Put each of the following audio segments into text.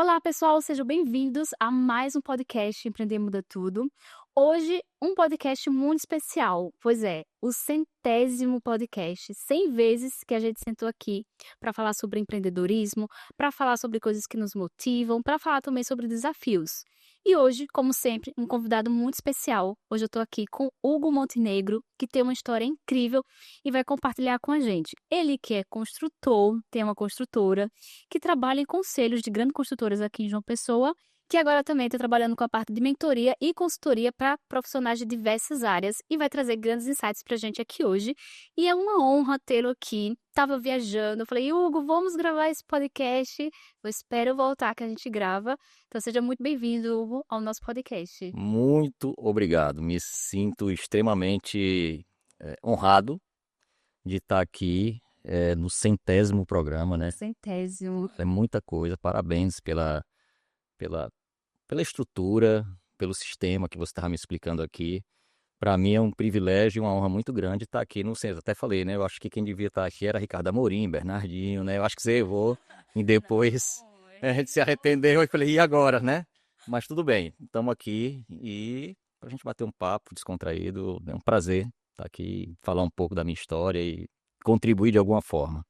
Olá, pessoal, sejam bem-vindos a mais um podcast Empreender Muda Tudo. Hoje, um podcast muito especial, pois é, o 100º podcast, 100 vezes que a gente sentou aqui para falar sobre empreendedorismo, para falar sobre coisas que nos motivam, para falar também sobre desafios. E hoje, como sempre, um convidado muito especial. Hoje eu estou aqui com Hugo Montenegro, que tem uma história incrível e vai compartilhar com a gente. Ele que é construtor, tem uma construtora, que trabalha em conselhos de grandes construtoras aqui em João Pessoa, que agora também está trabalhando com a parte de mentoria e consultoria para profissionais de diversas áreas e vai trazer grandes insights para a gente aqui hoje. E é uma honra tê-lo aqui. Estava viajando, eu falei, Hugo, vamos gravar esse podcast. Eu espero voltar que a gente grava. Então seja muito bem-vindo, Hugo, ao nosso podcast. Muito obrigado. Me sinto extremamente honrado de estar aqui no 100º programa, né? 100º. É muita coisa. Parabéns pela, pela estrutura, pelo sistema que você estava me explicando aqui. Para mim é um privilégio e uma honra muito grande estar aqui no centro. Até falei, né? Eu acho que quem devia estar aqui era Ricardo Amorim, Bernardinho, né? Eu acho que você errou e depois a gente se arrependeu e falei, e agora, né? Mas tudo bem, estamos aqui e para a gente bater um papo descontraído, é um prazer estar aqui, falar um pouco da minha história e contribuir de alguma forma.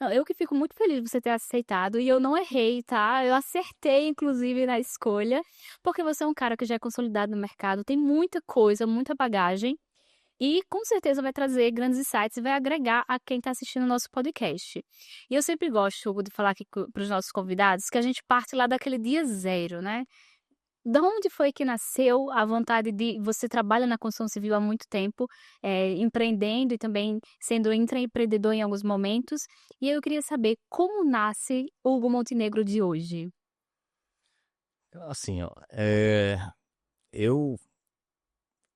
Não, eu que fico muito feliz de você ter aceitado e eu não errei, tá? Eu acertei, inclusive, na escolha, porque você é um cara que já é consolidado no mercado, tem muita coisa, muita bagagem e com certeza vai trazer grandes insights e vai agregar a quem está assistindo o nosso podcast. E eu sempre gosto, Hugo, de falar aqui para os nossos convidados que a gente parte lá daquele dia zero, né? Da onde foi que nasceu a vontade de você trabalha na construção civil há muito tempo, empreendendo e também sendo intraempreendedor em alguns momentos, e eu queria saber como nasce o Hugo Montenegro de hoje? Assim, ó, eu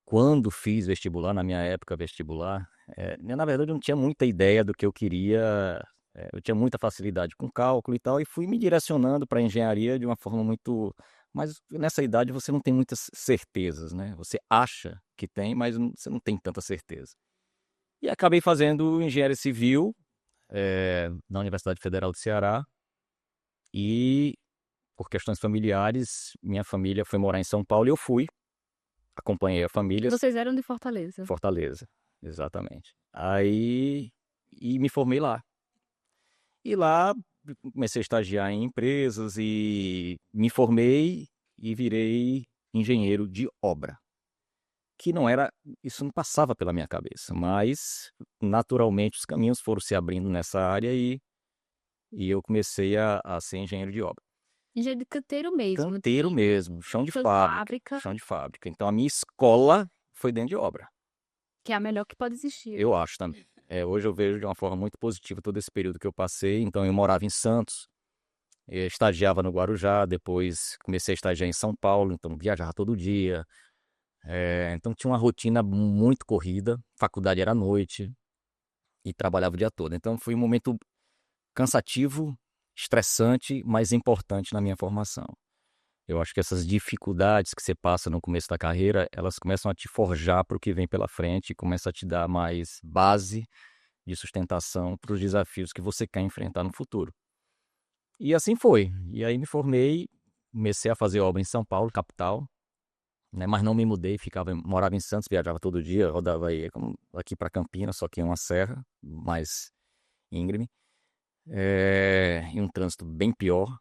quando fiz vestibular, na minha época vestibular, na verdade eu não tinha muita ideia do que eu queria, eu tinha muita facilidade com cálculo e tal, e fui me direcionando para engenharia de uma forma muito, mas nessa idade você não tem muitas certezas, né, você acha que tem, mas você não tem tanta certeza. E acabei fazendo engenharia civil, na Universidade Federal do Ceará, e por questões familiares, minha família foi morar em São Paulo e eu fui, acompanhei a família. Vocês eram de Fortaleza. Fortaleza, exatamente. Aí e me formei lá. E lá comecei a estagiar em empresas e me formei e virei engenheiro de obra, que não era, isso não passava pela minha cabeça, mas naturalmente os caminhos foram se abrindo nessa área e eu comecei a ser engenheiro de obra. Engenheiro de canteiro mesmo, Canteiro mesmo, chão de de fábrica, fábrica, chão de fábrica. Então a minha escola foi dentro de obra. que é a melhor que pode existir. Eu acho também. Hoje eu vejo de uma forma muito positiva todo esse período que eu passei. Então, eu morava em Santos, estagiava no Guarujá, depois comecei a estagiar em São Paulo, então viajava todo dia. Então, tinha uma rotina muito corrida, faculdade era à noite e trabalhava o dia todo. Então, foi um momento cansativo, estressante, mas importante na minha formação. Eu acho que essas dificuldades que você passa no começo da carreira, elas começam a te forjar para o que vem pela frente, começam a te dar mais base de sustentação para os desafios que você quer enfrentar no futuro. E assim foi. E aí me formei, comecei a fazer obra em São Paulo, capital, né? Mas não me mudei, morava em Santos, viajava todo dia, rodava aí aqui para Campinas, só que em uma serra mais íngreme, e um trânsito bem pior.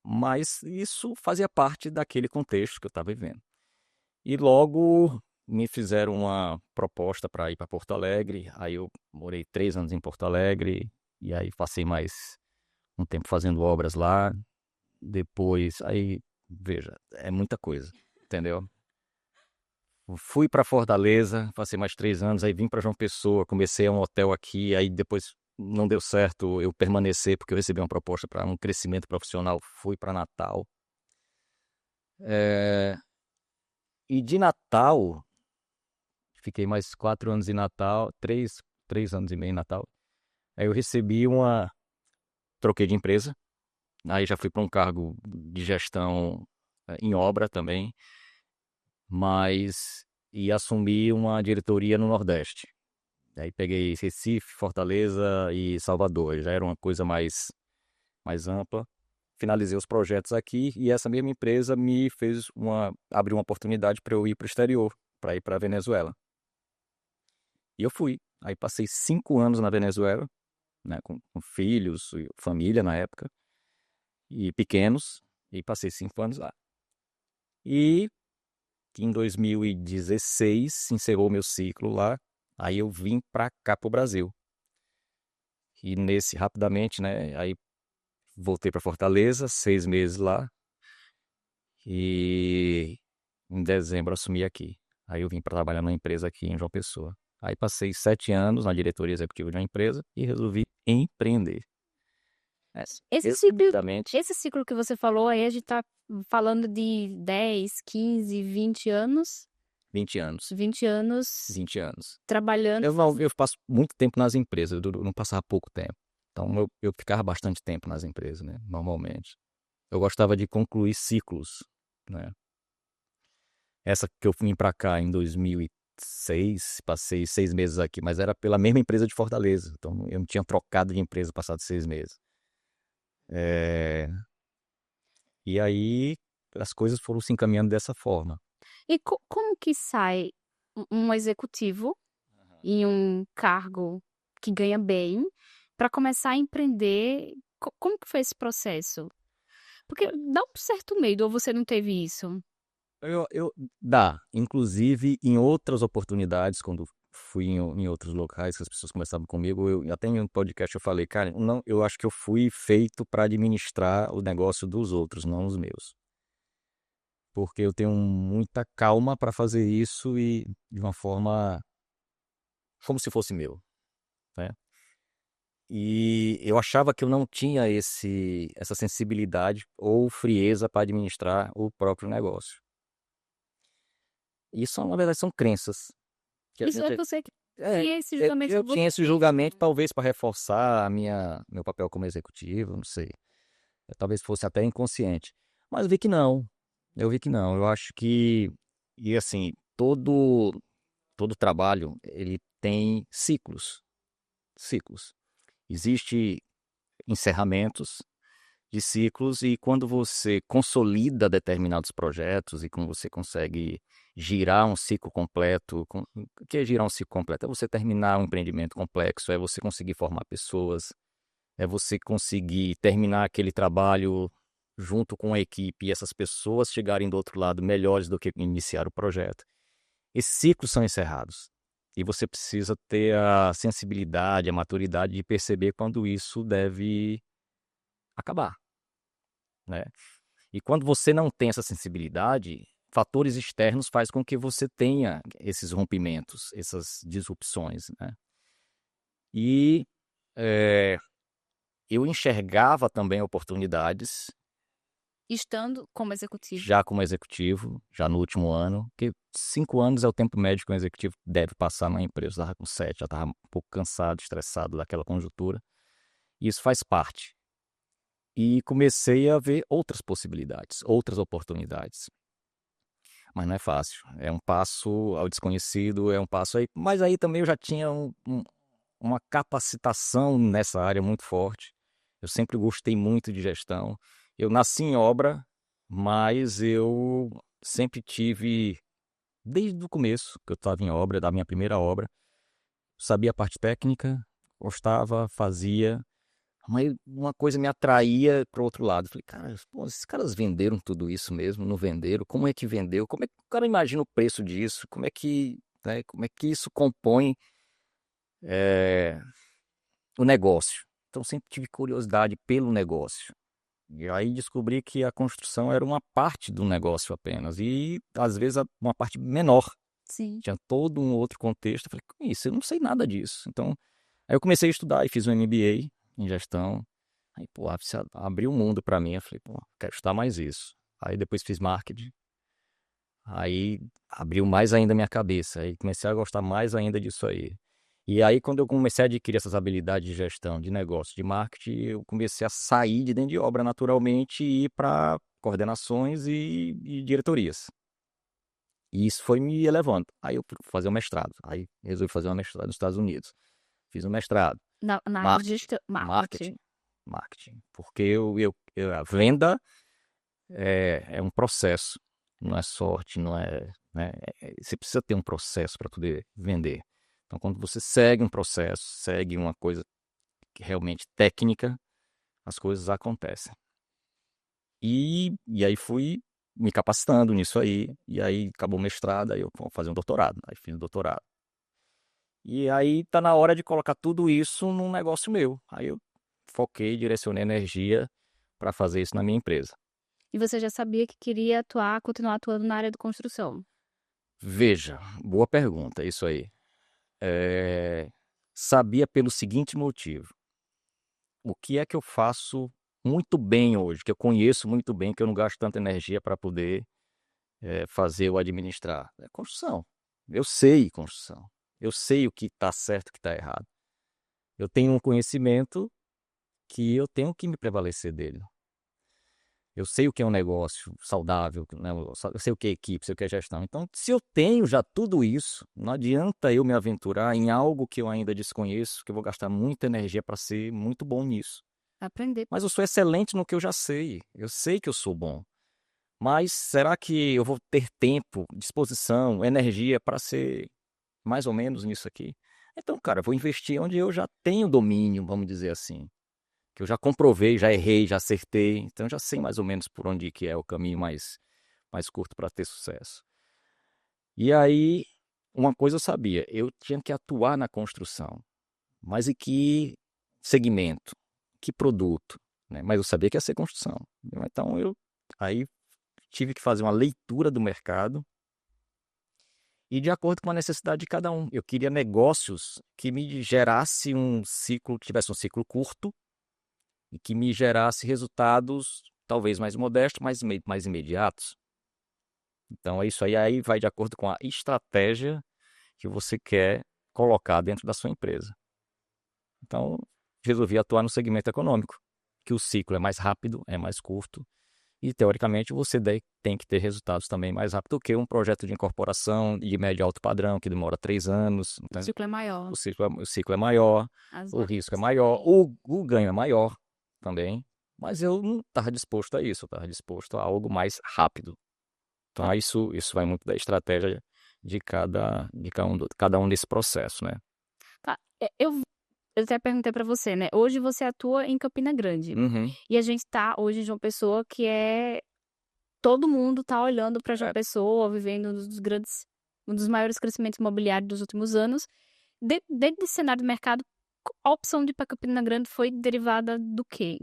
Mas isso fazia parte daquele contexto que eu estava vivendo. E logo me fizeram uma proposta para ir para Porto Alegre. Aí eu morei 3 anos em Porto Alegre. E aí passei mais um tempo fazendo obras lá. Depois, aí, veja, é muita coisa, entendeu? Fui para Fortaleza, passei mais 3 anos. Aí vim para João Pessoa, comecei um hotel aqui. Aí depois não deu certo eu permanecer, porque eu recebi uma proposta para um crescimento profissional. Fui para Natal. É, e de Natal, fiquei mais 4 anos em Natal, 3 anos e meio em Natal. Aí eu recebi troquei de empresa, aí já fui para um cargo de gestão em obra também, mas e assumi uma diretoria no Nordeste. Aí peguei Recife, Fortaleza e Salvador, já era uma coisa mais ampla. finalizei os projetos aqui e essa mesma empresa abriu uma oportunidade para eu ir para o exterior, para ir para a Venezuela. E eu fui. Aí passei 5 anos na Venezuela, né, com filhos, e família na época, e pequenos, e passei 5 anos lá. E em 2016 encerrou meu ciclo lá, aí eu vim para cá, para o Brasil. E rapidamente, né, aí voltei para Fortaleza, 6 meses lá, e em dezembro assumi aqui. Aí eu vim para trabalhar numa empresa aqui em João Pessoa. Aí passei 7 anos na diretoria executiva de uma empresa e resolvi empreender. Esse ciclo, Resumidamente, esse ciclo que você falou aí, a gente tá falando de 10, 15, 20 anos, 20 anos. 20 anos 20 anos. trabalhando. Eu passo muito tempo nas empresas, eu não passava pouco tempo. Então eu ficava bastante tempo nas empresas, né? Normalmente. Eu gostava de concluir ciclos, né? Essa que eu vim para cá em 2006, passei 6 meses aqui, mas era pela mesma empresa de Fortaleza. Então eu não tinha trocado de empresa passado 6 meses. É, E aí as coisas foram se encaminhando dessa forma. E como que sai um executivo em um cargo que ganha bem para começar a empreender? Como que foi esse processo? Porque dá um certo medo, ou você não teve isso? Inclusive em outras oportunidades, quando fui em outros locais que as pessoas conversavam comigo, até em um podcast eu falei, cara, não, eu acho que eu fui feito para administrar o negócio dos outros, não os meus. Porque eu tenho muita calma para fazer isso e de uma forma como se fosse meu, né? E eu achava que eu não tinha essa sensibilidade ou frieza para administrar o próprio negócio. Isso, na verdade, são crenças. Que a Isso é gente, você que é, tinha esse julgamento eu de tinha você esse mesmo. julgamento, talvez para reforçar meu papel como executivo, não sei. Talvez fosse até inconsciente. Mas eu vi que não. Eu vi que não. Eu acho que, e assim, todo trabalho, ele tem ciclos. Ciclos. Existe encerramentos de ciclos e quando você consolida determinados projetos e quando você consegue girar um ciclo completo, o que é girar um ciclo completo? É você terminar um empreendimento complexo, é você conseguir formar pessoas, é você conseguir terminar aquele trabalho junto com a equipe e essas pessoas chegarem do outro lado melhores do que iniciar o projeto. Esses ciclos são encerrados. E você precisa ter a sensibilidade, a maturidade de perceber quando isso deve acabar, né? E quando você não tem essa sensibilidade, fatores externos faz com que você tenha esses rompimentos, essas disrupções, né? E eu enxergava também oportunidades Estando como executivo. já como executivo, já no último ano, que 5 anos é o tempo médio que um executivo deve passar na empresa. Eu estava com 7, já estava um pouco cansado, estressado daquela conjuntura. E isso faz parte. E comecei a ver outras possibilidades, outras oportunidades. Mas não é fácil. É um passo ao desconhecido, é um passo aí. Mas aí também eu já tinha uma capacitação nessa área muito forte. Eu sempre gostei muito de gestão. Eu nasci em obra, mas eu sempre tive, desde o começo, que eu estava em obra, da minha primeira obra, sabia a parte técnica, gostava, fazia, mas uma coisa me atraía para o outro lado. Falei, cara, pô, esses caras venderam tudo isso mesmo? Não venderam? Como é que vendeu? Como é que o cara imagina o preço disso? Como é que isso compõe o negócio? Então sempre tive curiosidade pelo negócio. E aí descobri que a construção era uma parte do negócio apenas. E às vezes uma parte menor. Sim. Tinha todo um outro contexto. Eu falei, com isso, eu não sei nada disso. Então, aí eu comecei a estudar e fiz um MBA em gestão. Aí, pô, abriu o mundo para mim. Eu falei, pô, quero estudar mais isso. Aí depois fiz marketing. Aí abriu mais ainda a minha cabeça. Aí comecei a gostar mais ainda disso aí. E aí, quando eu comecei a adquirir essas habilidades de gestão, de negócio, de marketing, eu comecei a sair de dentro de obra naturalmente e ir para coordenações e diretorias. E isso foi me elevando. Aí eu fui fazer um mestrado. Aí resolvi fazer um mestrado nos Estados Unidos. Fiz um mestrado. Na área de Marketing. marketing. Marketing. Marketing. Porque a venda é um processo, não é sorte, não é, né? Você precisa ter um processo para poder vender. Então, quando você segue um processo, segue uma coisa que realmente técnica, as coisas acontecem. E aí fui me capacitando nisso aí, e aí acabou o mestrado, aí eu vou fazer um doutorado, aí fiz um doutorado. E aí tá na hora de colocar tudo isso num negócio meu. Aí eu foquei, direcionei energia para fazer isso na minha empresa. E você já sabia que queria atuar, continuar atuando na área de construção? Veja, boa pergunta, isso aí. Sabia pelo seguinte motivo: o que é que eu faço muito bem hoje, que eu conheço muito bem, que eu não gasto tanta energia para poder fazer ou administrar? É construção. Eu sei construção. Eu sei o que está certo e o que está errado. Eu tenho um conhecimento que eu tenho que me prevalecer dele. Eu sei o que é um negócio saudável, né? Eu sei o que é equipe, sei o que é gestão. Então, se eu tenho já tudo isso, não adianta eu me aventurar em algo que eu ainda desconheço, que eu vou gastar muita energia para ser muito bom nisso. Aprender. Mas eu sou excelente no que eu já sei. Eu sei que eu sou bom. Mas será que eu vou ter tempo, disposição, energia para ser mais ou menos nisso aqui? Então, cara, eu vou investir onde eu já tenho domínio, vamos dizer assim. Que eu já comprovei, já errei, já acertei. Então, eu já sei mais ou menos por onde que é o caminho mais curto para ter sucesso. E aí, uma coisa eu sabia, eu tinha que atuar na construção. Mas em que segmento? Que produto? Né? Mas eu sabia que ia ser construção. Então, eu aí tive que fazer uma leitura do mercado e de acordo com a necessidade de cada um. Eu queria negócios que me gerasse um ciclo, que tivesse um ciclo curto e que me gerasse resultados talvez mais modestos, mas mais imediatos. Então é isso aí, aí vai de acordo com a estratégia que você quer colocar dentro da sua empresa. Então, resolvi atuar no segmento econômico, que o ciclo é mais rápido, é mais curto, e teoricamente você tem que ter resultados também mais rápido que um projeto de incorporação de médio e alto padrão, que demora 3 anos. O Né? ciclo é maior. O ciclo é maior, As o risco é margens maior, também. o ganho é maior também, mas eu não estava disposto a isso, eu estava disposto a algo mais rápido. Então, Tá, isso vai muito da estratégia de cada um desse processo, né? tá. Eu até perguntei pra você, né? Hoje você atua em Campina Grande. Uhum. E a gente tá hoje em João Pessoa, que é. Todo mundo tá olhando pra João É, Pessoa, vivendo um dos maiores crescimentos imobiliários dos últimos anos. Dentro desse cenário do mercado, a opção de ir pra Campina Grande foi derivada do quê?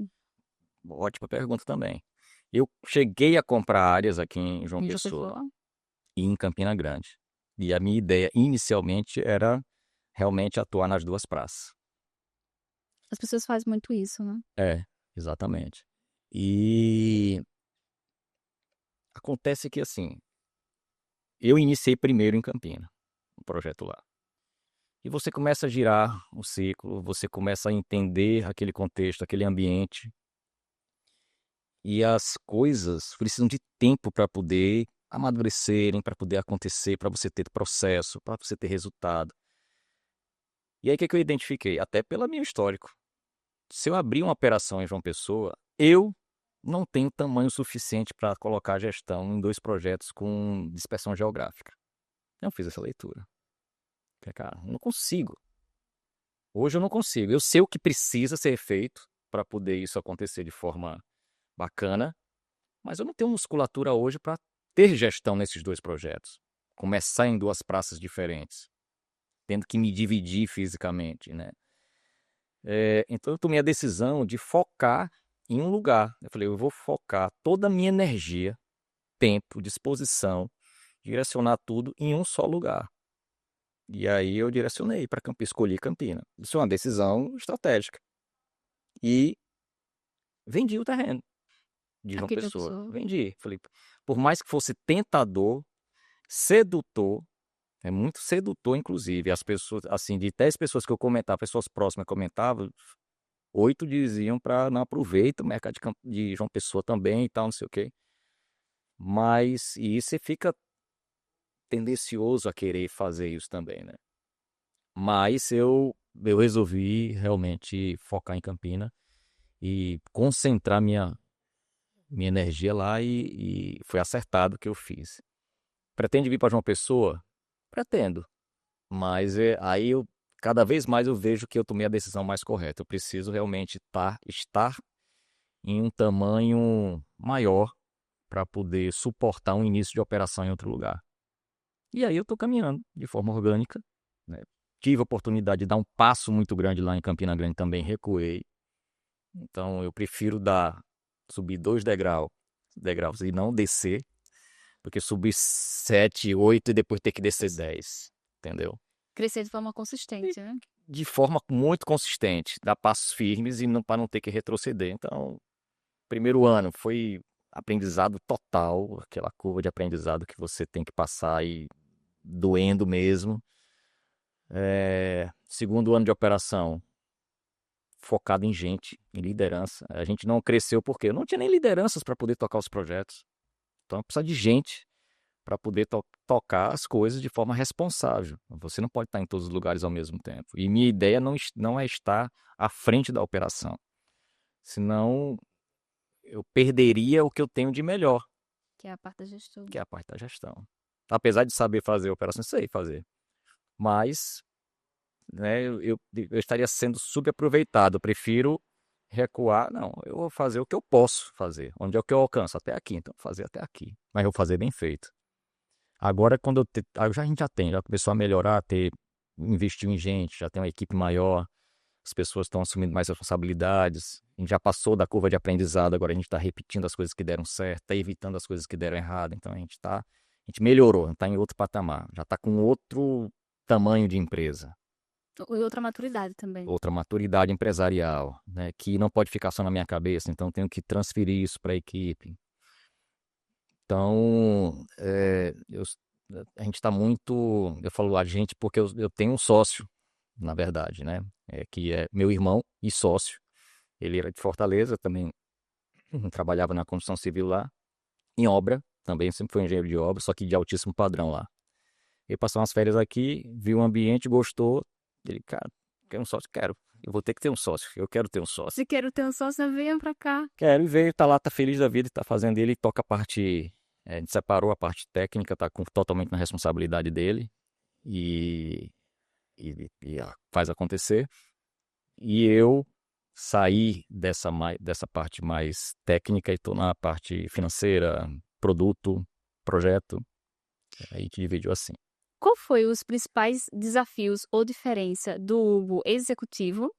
ótima pergunta também. Eu cheguei a comprar áreas aqui em João Em João Pessoa Pessoa? e em Campina Grande. E a minha ideia inicialmente era realmente atuar nas duas praças. As pessoas fazem muito isso, né? É, exatamente. E acontece que assim, eu iniciei primeiro em Campina, o projeto lá. E você começa a girar o ciclo, você começa a entender aquele contexto, aquele ambiente, e as coisas precisam de tempo para poder amadurecerem, para poder acontecer, para você ter processo, para você ter resultado. E aí o que eu identifiquei? Até pelo meu histórico. Se eu abrir uma operação em João Pessoa, eu não tenho tamanho suficiente para colocar a gestão em 2 projetos com dispersão geográfica. Eu fiz essa leitura. Falei, cara, não consigo. Hoje eu não consigo. Eu sei o que precisa ser feito para poder isso acontecer de forma bacana, mas eu não tenho musculatura hoje para ter gestão nesses 2 projetos. Começar em 2 praças diferentes, tendo que me dividir fisicamente, né? Então eu tomei a decisão de focar em um lugar. Eu falei, eu vou focar toda a minha energia, tempo, disposição, direcionar tudo em um só lugar. E aí eu direcionei para Campinas, escolhi Campina. Isso é uma decisão estratégica. E vendi o terreno de João Aqui de João Pessoa. Pessoa. Vendi. Falei, por mais que fosse tentador, sedutor, é muito sedutor, inclusive. As pessoas, assim, de 10 pessoas que eu comentava, pessoas próximas comentavam, 8 diziam para não aproveita o mercado de João Pessoa também e tal, não sei o quê. Mas, e você fica tendencioso a querer fazer isso também, né? Mas eu resolvi realmente focar em Campina. e concentrar minha energia lá e foi acertado o que eu fiz. Pretende vir para João Pessoa? Pretendo. Mas aí cada vez mais eu vejo que eu tomei a decisão mais correta. Eu preciso realmente estar em um tamanho maior para poder suportar um início de operação em outro lugar. E aí eu estou caminhando de forma orgânica, né? Tive a oportunidade de dar um passo muito grande lá em Campina Grande, também recuei. Então eu prefiro subir 2 degraus e não descer, porque subir 7, 8 e depois ter que descer 10, entendeu? Crescer de forma consistente, né? De forma muito consistente, dar passos firmes e não para não ter que retroceder. Então, primeiro ano foi aprendizado total, aquela curva de aprendizado que você tem que passar e doendo mesmo. Segundo ano de operação, focado em gente, em liderança. A gente não cresceu porque não tinha nem lideranças para poder tocar os projetos. Então, precisa de gente para poder tocar as coisas de forma responsável. Você não pode estar em todos os lugares ao mesmo tempo. E minha ideia não é estar à frente da operação. Senão, eu perderia o que eu tenho de melhor, Que é a parte da gestão. que é a parte da gestão. Apesar de saber fazer operações, sei fazer. Mas, né, eu estaria sendo subaproveitado. Eu prefiro recuar. Não, eu vou fazer o que eu posso fazer. Onde é o que eu alcanço? Até aqui. Então, vou fazer até aqui. Mas eu vou fazer bem feito. Agora, quando a gente já começou a melhorar, investiu em gente, já tem uma equipe maior, as pessoas estão assumindo mais responsabilidades, a gente já passou da curva de aprendizado, agora a gente está repetindo as coisas que deram certo, está evitando as coisas que deram errado, então a gente melhorou, está em outro patamar, já está com outro tamanho de empresa, E outra maturidade também. outra maturidade empresarial, né, que não pode ficar só na minha cabeça, então tenho que transferir isso para a equipe. Então, a gente está muito. Eu falo a gente porque eu tenho um sócio, na verdade, né? Que é meu irmão e sócio. Ele era de Fortaleza, também trabalhava na construção civil lá, em obra, também sempre foi engenheiro de obra, só que de altíssimo padrão lá. Ele passou umas férias aqui, viu o ambiente, gostou. Ele, cara, quer um sócio? Quero. Eu vou ter que ter um sócio. Eu quero ter um sócio. Se quero ter um sócio, venha pra cá. Quero e veio, tá lá, tá feliz da vida, tá fazendo ele, toca a parte. A gente separou a parte técnica, tá totalmente na responsabilidade dele e, faz acontecer. E eu saí dessa parte mais técnica e estou na parte financeira, produto, projeto. Aí a gente dividiu assim. Qual foi os principais desafios ou diferença do Hugo executivo,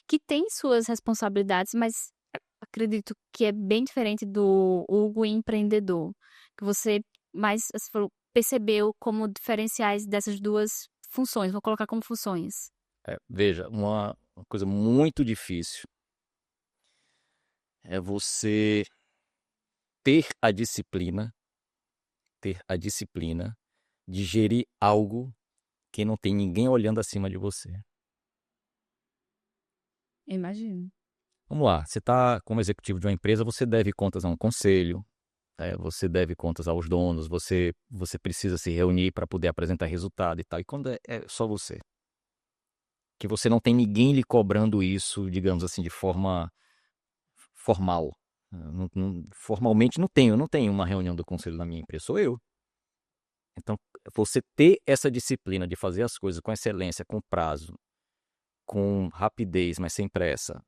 que tem suas responsabilidades, mas acredito que é bem diferente do Hugo empreendedor, que você mais você falou, percebeu como diferenciais dessas duas funções, vou colocar como funções. Veja, uma coisa muito difícil é você ter a disciplina, de gerir algo que não tem ninguém olhando acima de você. Imagino. Vamos lá, você está como executivo de uma empresa, você deve contas a um conselho, você deve contas aos donos, você precisa se reunir para poder apresentar resultado e tal. E quando é só você, que você não tem ninguém lhe cobrando isso, digamos assim, de forma formal. Formalmente eu não tenho uma reunião do conselho na minha empresa, sou eu. Então, você ter essa disciplina de fazer as coisas com excelência, com prazo, com rapidez, mas sem pressa,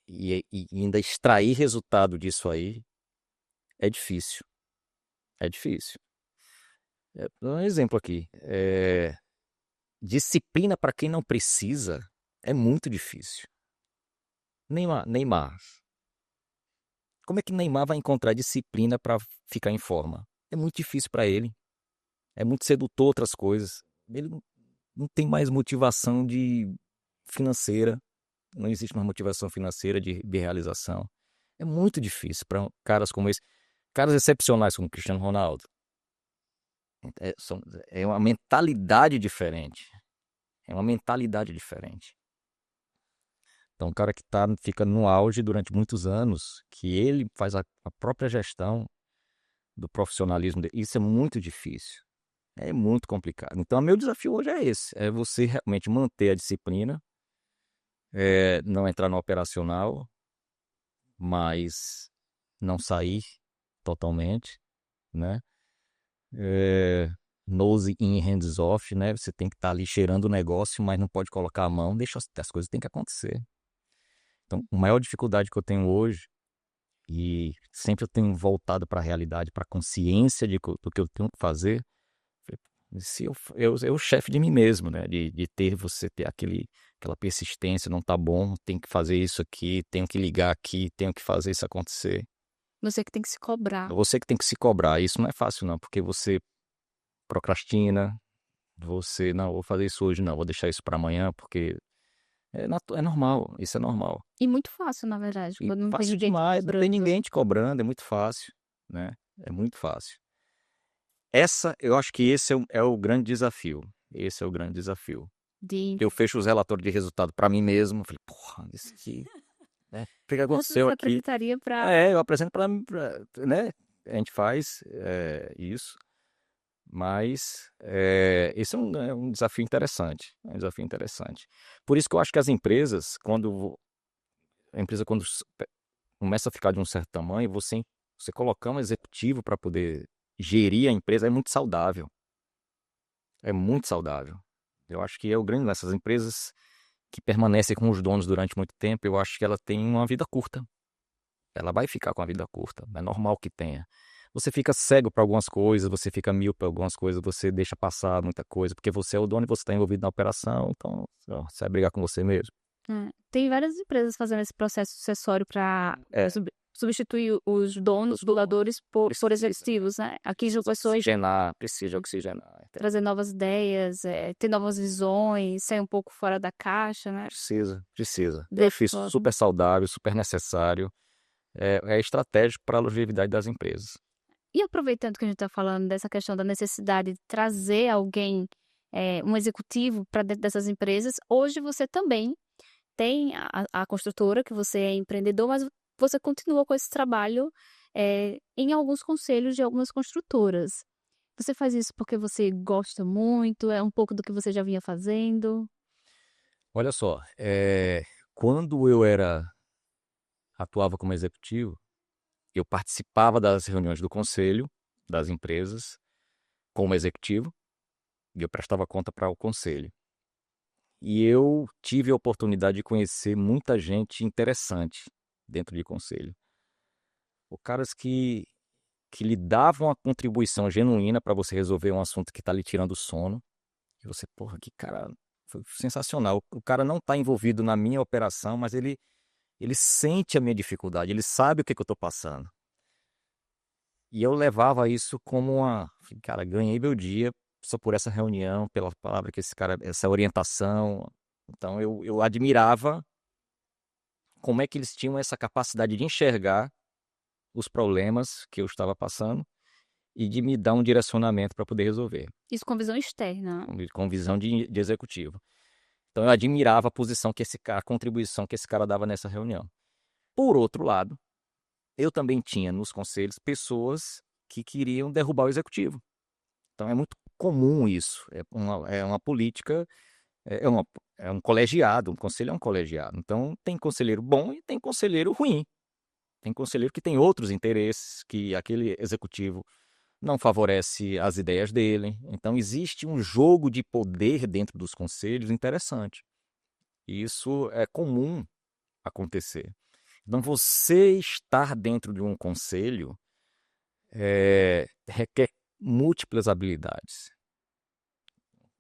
e ainda extrair resultado disso aí, é difícil. É difícil. Vou dar um exemplo aqui. Disciplina para quem não precisa é muito difícil. Neymar. Como é que Neymar vai encontrar disciplina para ficar em forma? É muito difícil para ele. É muito sedutor outras coisas. Ele não tem mais motivação financeira. Não existe mais motivação financeira de realização. É muito difícil para caras como esse. Caras excepcionais como Cristiano Ronaldo. É uma mentalidade diferente. É uma mentalidade diferente. Então, um cara que fica no auge durante muitos anos, que ele faz a própria gestão do profissionalismo dele, isso é muito difícil. É muito complicado. Então, meu desafio hoje é esse: é você realmente manter a disciplina não entrar no operacional, mas não sair totalmente, né? É, nose in, hands off, né? Você tem que estar ali cheirando o negócio, mas não pode colocar a mão, deixa as coisas têm que acontecer. Então, a maior dificuldade que eu tenho hoje, e sempre eu tenho voltado para a realidade, para a consciência do que eu tenho que fazer, se eu chefe de mim mesmo, né? De você ter aquela persistência, não tá bom, tem que fazer isso aqui, tenho que ligar aqui, tenho que fazer isso acontecer. Você que tem que se cobrar. Você que tem que se cobrar. Isso não é fácil, não, porque você procrastina, você, não, vou fazer isso hoje, não, vou deixar isso para amanhã, porque é normal, isso é normal. E muito fácil, na verdade, E quando não tem fácil ninguém te demais, não tem cobrando. ninguém te cobrando, é muito fácil, né? É muito fácil. Eu acho que esse é o grande desafio. Esse é o grande desafio. De Eu fecho os relatórios de resultado para mim mesmo, falei, porra, isso aqui, né? O que aconteceu você aqui? apresentaria para Eu apresento para, né? A gente faz isso, mas esse é um desafio interessante, é um desafio interessante. Por isso que eu acho que as empresas, quando começa a ficar de um certo tamanho, você colocar um executivo para poder gerir a empresa é muito saudável. É muito saudável. Eu acho que é o grande nessas empresas que permanecem com os donos durante muito tempo, eu acho que ela tem uma vida curta. Ela vai ficar com a vida curta, é normal que tenha. Você fica cego para algumas coisas, você fica míope para algumas coisas, você deixa passar muita coisa, porque você é o dono e você está envolvido na operação, então ó, você vai brigar com você mesmo. Tem várias empresas fazendo esse processo sucessório para É, substituir os donos, os doadores por precisa, executivos, né? Aqui já precisa começou a oxigenar, precisa oxigenar. trazer novas ideias, ter novas visões, sair um pouco fora da caixa, né? Precisa. Eu Dessa acho isso forma. super saudável, super necessário, é estratégico para a longevidade das empresas. E aproveitando que a gente está falando dessa questão da necessidade de trazer alguém, um executivo para dentro dessas empresas, hoje você também tem a construtora, que você é empreendedor, mas você continua com esse trabalho em alguns conselhos de algumas construtoras. Você faz isso porque você gosta muito? É um pouco do que você já vinha fazendo? Olha só, quando atuava como executivo, eu participava das reuniões do conselho das empresas como executivo e eu prestava conta para o conselho. E eu tive a oportunidade de conhecer muita gente interessante dentro de conselho. O caras que lhe davam uma contribuição genuína para você resolver um assunto que está lhe tirando o sono. E você, porra, que cara, foi sensacional. O cara não está envolvido na minha operação, mas ele sente a minha dificuldade, ele sabe o que eu estou passando. E eu levava isso como cara, ganhei meu dia só por essa reunião, pela palavra que esse cara, essa orientação. Então eu admirava como é que eles tinham essa capacidade de enxergar os problemas que eu estava passando e de me dar um direcionamento para poder resolver, Isso com visão externa. com visão de executivo. Então eu admirava a posição que a contribuição que esse cara dava nessa reunião. Por outro lado, eu também tinha nos conselhos pessoas que queriam derrubar o executivo. Então é muito comum isso. É uma política, é, uma, é um colegiado, um conselho é um colegiado. Então tem conselheiro bom e tem conselheiro ruim. Tem conselheiro que tem outros interesses, que aquele executivo não favorece as ideias dele. Então existe um jogo de poder dentro dos conselhos interessante. E isso é comum acontecer. Então você estar dentro de um conselho requer múltiplas habilidades.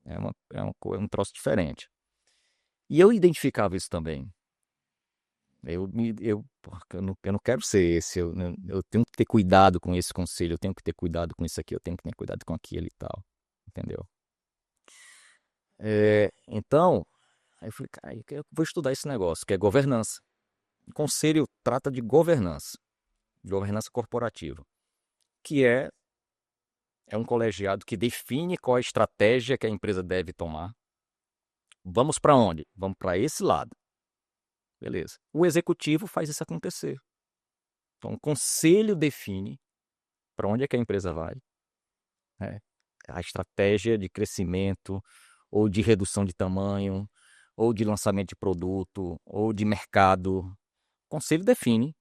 É um troço diferente. E eu identificava isso também. Porra, eu não quero ser esse. Eu tenho que ter cuidado com esse conselho. Eu tenho que ter cuidado com isso aqui. Eu tenho que ter cuidado com aquilo e tal. Entendeu? Então, aí eu falei, cara, eu vou estudar esse negócio, que é governança. O conselho trata de governança corporativa, que é um colegiado que define qual a estratégia que a empresa deve tomar. Vamos para onde? Vamos para esse lado. Beleza. O executivo faz isso acontecer. Então, o conselho define para onde é que a empresa vai, né? A estratégia de crescimento ou de redução de tamanho ou de lançamento de produto, ou de mercado. O conselho define.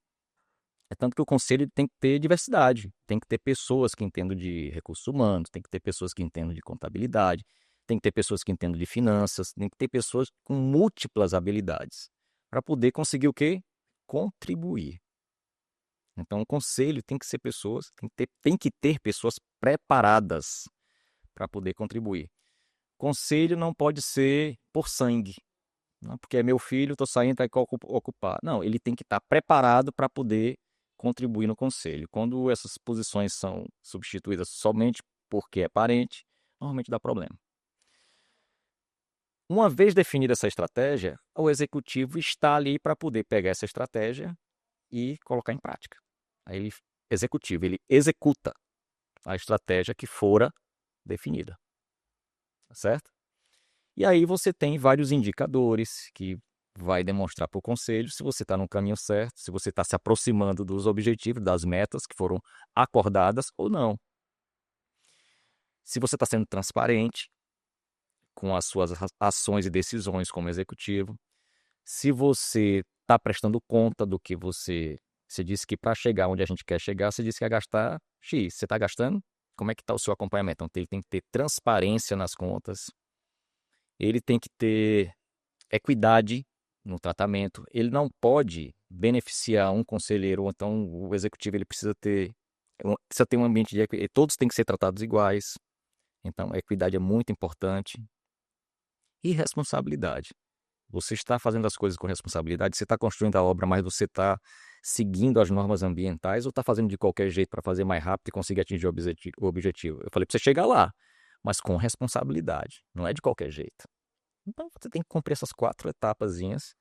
É tanto que o conselho tem que ter diversidade, tem que ter pessoas que entendam de recursos humanos, tem que ter pessoas que entendam de contabilidade, tem que ter pessoas que entendam de finanças, tem que ter pessoas com múltiplas habilidades para poder conseguir o quê? Contribuir. Então, o conselho tem que ser pessoas, tem que ter pessoas preparadas para poder contribuir. Conselho não pode ser por sangue, não, porque é meu filho, estou saindo, vai ocupar. Não, ele tem que estar preparado para poder contribuir no conselho. Quando essas posições são substituídas somente porque é parente, normalmente dá problema. Uma vez definida essa estratégia, o executivo está ali para poder pegar essa estratégia e colocar em prática. Aí ele executa a estratégia que fora definida, tá certo? E aí você tem vários indicadores que vai demonstrar para o conselho se você está no caminho certo, se você está se aproximando dos objetivos, das metas que foram acordadas ou não. Se você está sendo transparente com as suas ações e decisões como executivo, se você está prestando conta do que você disse que para chegar onde a gente quer chegar, você disse que ia gastar X. Você está gastando? Como é que está o seu acompanhamento? Então, ele tem que ter transparência nas contas, ele tem que ter equidade no tratamento, ele não pode beneficiar um conselheiro, ou então o executivo ele precisa ter um ambiente de equidade, todos têm que ser tratados iguais, então a equidade é muito importante. E responsabilidade. Você está fazendo as coisas com responsabilidade, você está construindo a obra, mas você está seguindo as normas ambientais ou está fazendo de qualquer jeito para fazer mais rápido e conseguir atingir o objetivo? Eu falei para você chegar lá, mas com responsabilidade, não é de qualquer jeito. Então você tem que cumprir essas 4 etapazinhas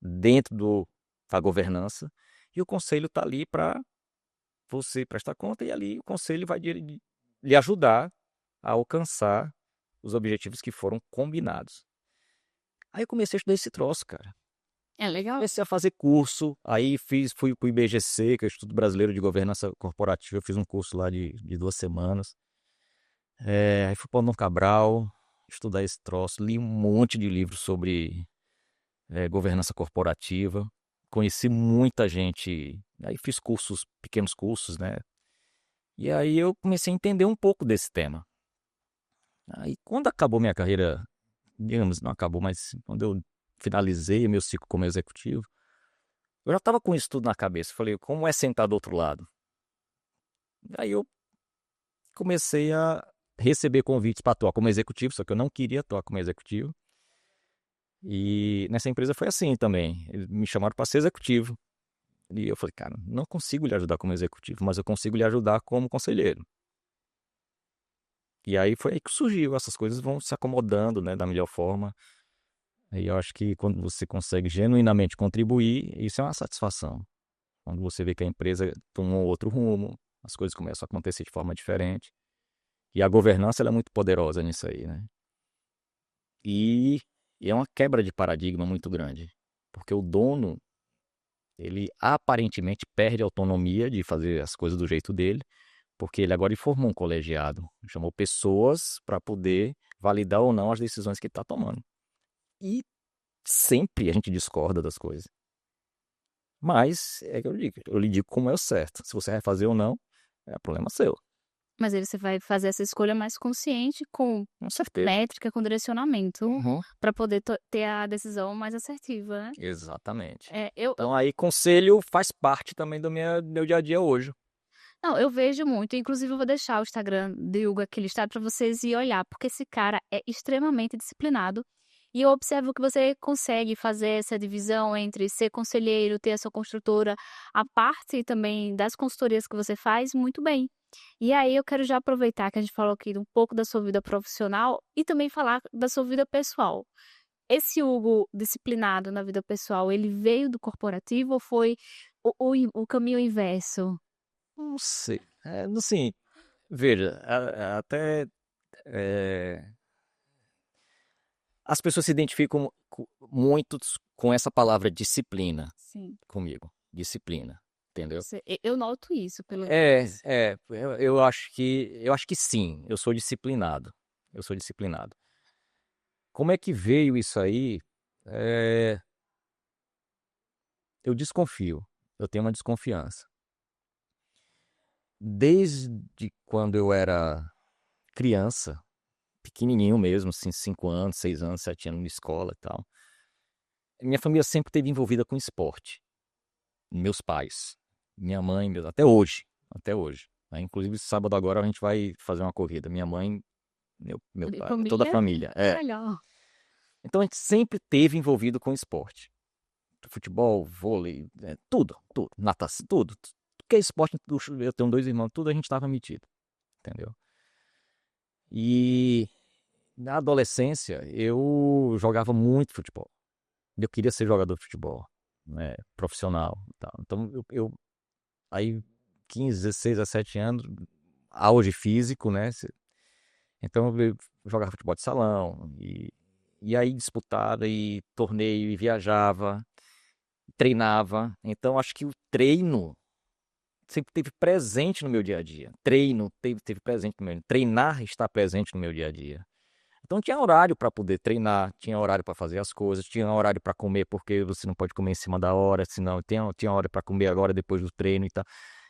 dentro da governança e o conselho está ali para você prestar conta e ali o conselho vai lhe ajudar a alcançar os objetivos que foram combinados. Aí eu comecei a estudar esse troço, cara. É legal. Comecei a fazer curso, aí fui pro IBGC, que é o Instituto Brasileiro de Governança Corporativa, eu fiz um curso lá de 2 semanas. Aí fui para o Dom Cabral, estudar esse troço, li um monte de livros sobre governança corporativa, conheci muita gente, aí fiz cursos, pequenos cursos, né? E aí eu comecei a entender um pouco desse tema. Aí quando acabou minha carreira, digamos, não acabou, mas quando eu finalizei meu ciclo como executivo, eu já estava com isso tudo na cabeça. Falei, como é sentar do outro lado? Aí eu comecei a receber convites para atuar como executivo, só que eu não queria atuar como executivo. E nessa empresa foi assim também. Eles me chamaram para ser executivo. E eu falei, cara, não consigo lhe ajudar como executivo, mas eu consigo lhe ajudar como conselheiro. E aí foi aí que surgiu, essas coisas vão se acomodando, né, da melhor forma. E eu acho que quando você consegue genuinamente contribuir, isso é uma satisfação. Quando você vê que a empresa tomou outro rumo, as coisas começam a acontecer de forma diferente. E a governança ela é muito poderosa nisso aí, né? E, e é uma quebra de paradigma muito grande. Porque o dono, ele aparentemente perde a autonomia de fazer as coisas do jeito dele, porque ele agora formou um colegiado, chamou pessoas para poder validar ou não as decisões que ele está tomando. E sempre a gente discorda das coisas. Mas é que eu lhe digo como é o certo. Se você vai fazer ou não, é problema seu. Mas aí você vai fazer essa escolha mais consciente, com Com certeza. métrica, com direcionamento, Uhum. para poder ter a decisão mais assertiva, né? Exatamente. Eu Então aí conselho faz parte também do meu dia a dia hoje. não, eu vejo muito, inclusive eu vou deixar o Instagram do Hugo aqui listado para vocês ir olhar, porque esse cara é extremamente disciplinado, e eu observo que você consegue fazer essa divisão entre ser conselheiro, ter a sua construtora, a parte também das consultorias que você faz muito bem. E aí eu quero já aproveitar que a gente falou aqui um pouco da sua vida profissional e também falar da sua vida pessoal. Esse Hugo disciplinado na vida pessoal, ele veio do corporativo ou foi o caminho inverso? Não sei. Assim, veja, até é, as pessoas se identificam muito com essa palavra disciplina Sim. comigo. Disciplina, entendeu? Eu noto isso pelo Eu acho que sim, eu sou disciplinado. Eu sou disciplinado. Como é que veio isso aí? É, eu desconfio, eu tenho uma desconfiança. Desde quando eu era criança, pequenininho mesmo, assim, 5 anos, 6 anos, 7 anos na escola e tal, minha família sempre esteve envolvida com esporte. Meus pais, minha mãe, até hoje, né? Inclusive, sábado agora a gente vai fazer uma corrida. Minha mãe, meu De pai, toda a família? família. Que É. legal. Então a gente sempre teve envolvido com esporte. Futebol, vôlei, tudo, tudo, natação, tudo. Tudo que é esporte, eu tenho 2 irmãos, tudo a gente estava metido, entendeu? E na adolescência eu jogava muito futebol. Eu queria ser jogador de futebol, né, profissional e tal. Então aí 15, 16, 17 anos, auge físico, né? Então eu jogava futebol de salão e aí disputava e torneio e viajava, treinava. Então acho que o treino sempre teve presente no meu dia a dia. Treino teve presente no meu, treinar está presente no meu dia a dia. Então tinha horário para poder treinar, tinha horário para fazer as coisas, tinha horário para comer, porque você não pode comer em cima da hora, senão tinha hora para comer agora depois do treino e tal.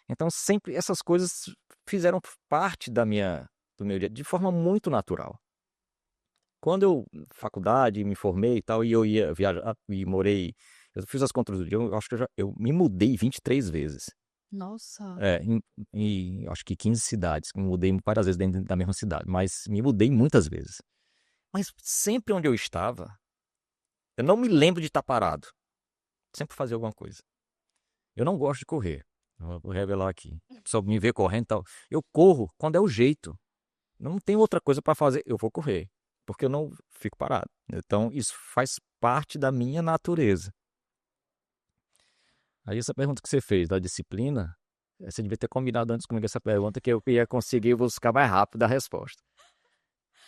Então sempre essas coisas fizeram parte do meu dia de forma muito natural. Quando eu faculdade, me formei e tal, e eu ia viajar e morei, eu fiz as contas do dia, eu acho que eu me mudei 23 vezes. Nossa. É, em acho que 15 cidades. Me mudei várias vezes dentro da mesma cidade, mas me mudei muitas vezes. Mas sempre onde eu estava, eu não me lembro de estar parado. Sempre fazia alguma coisa. Eu não gosto de correr. Eu vou revelar aqui. Só me ver correndo e tal. Eu corro quando é o jeito. Não tem outra coisa para fazer. Eu vou correr. Porque eu não fico parado. Então, isso faz parte da minha natureza. Aí, essa pergunta que você fez da disciplina, você devia ter combinado antes comigo essa pergunta, que eu ia conseguir buscar mais rápido a resposta.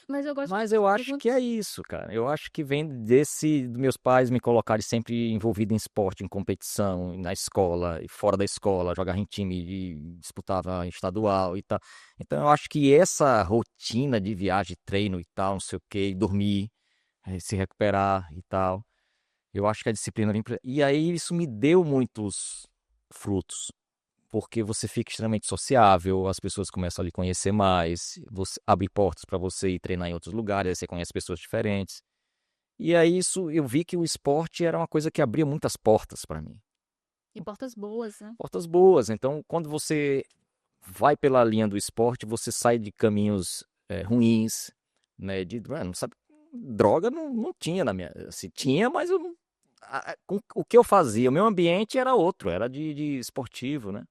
Mas eu gosto Mas de eu acho que é perguntas. isso, cara. Eu acho que vem dos meus pais me colocarem sempre envolvido em esporte, em competição, na escola e fora da escola, jogar em time e disputava estadual e tal. Então eu acho que essa rotina de viagem, treino e tal, não sei o quê, e dormir, se recuperar e tal, eu acho que a disciplina vem. E aí isso me deu muitos frutos. Porque você fica extremamente sociável, as pessoas começam a lhe conhecer mais, você abre portas para você ir treinar em outros lugares, aí você conhece pessoas diferentes. E aí isso eu vi que o esporte era uma coisa que abria muitas portas para mim. E portas boas, né? Portas boas. Então, quando você vai pela linha do esporte, você sai de caminhos ruins, né? Não sabe, droga não tinha na minha. Assim, tinha, mas eu não. O que eu fazia, o meu ambiente era outro, era de esportivo, né?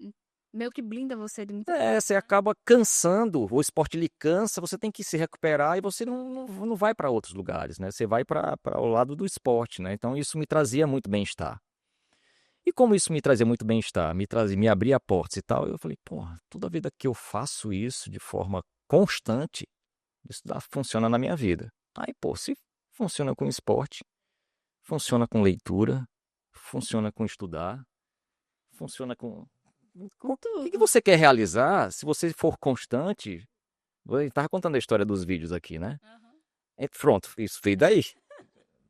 Hum, Meio que blinda você de muita coisa, Você né? acaba cansando, o esporte lhe cansa, você tem que se recuperar e você não vai para outros lugares, né? Você vai para o lado do esporte, né? Então isso me trazia muito bem-estar. E como isso me trazia muito bem-estar, me abria portas e tal, eu falei, porra, toda vida que eu faço isso de forma constante, funciona na minha vida. Aí, pô, se funciona com esporte, funciona com leitura, funciona com estudar, funciona com. Com O que tudo. você quer realizar, se você for constante. Eu estava contando a história dos vídeos aqui, né? Aham. Pronto, isso veio daí.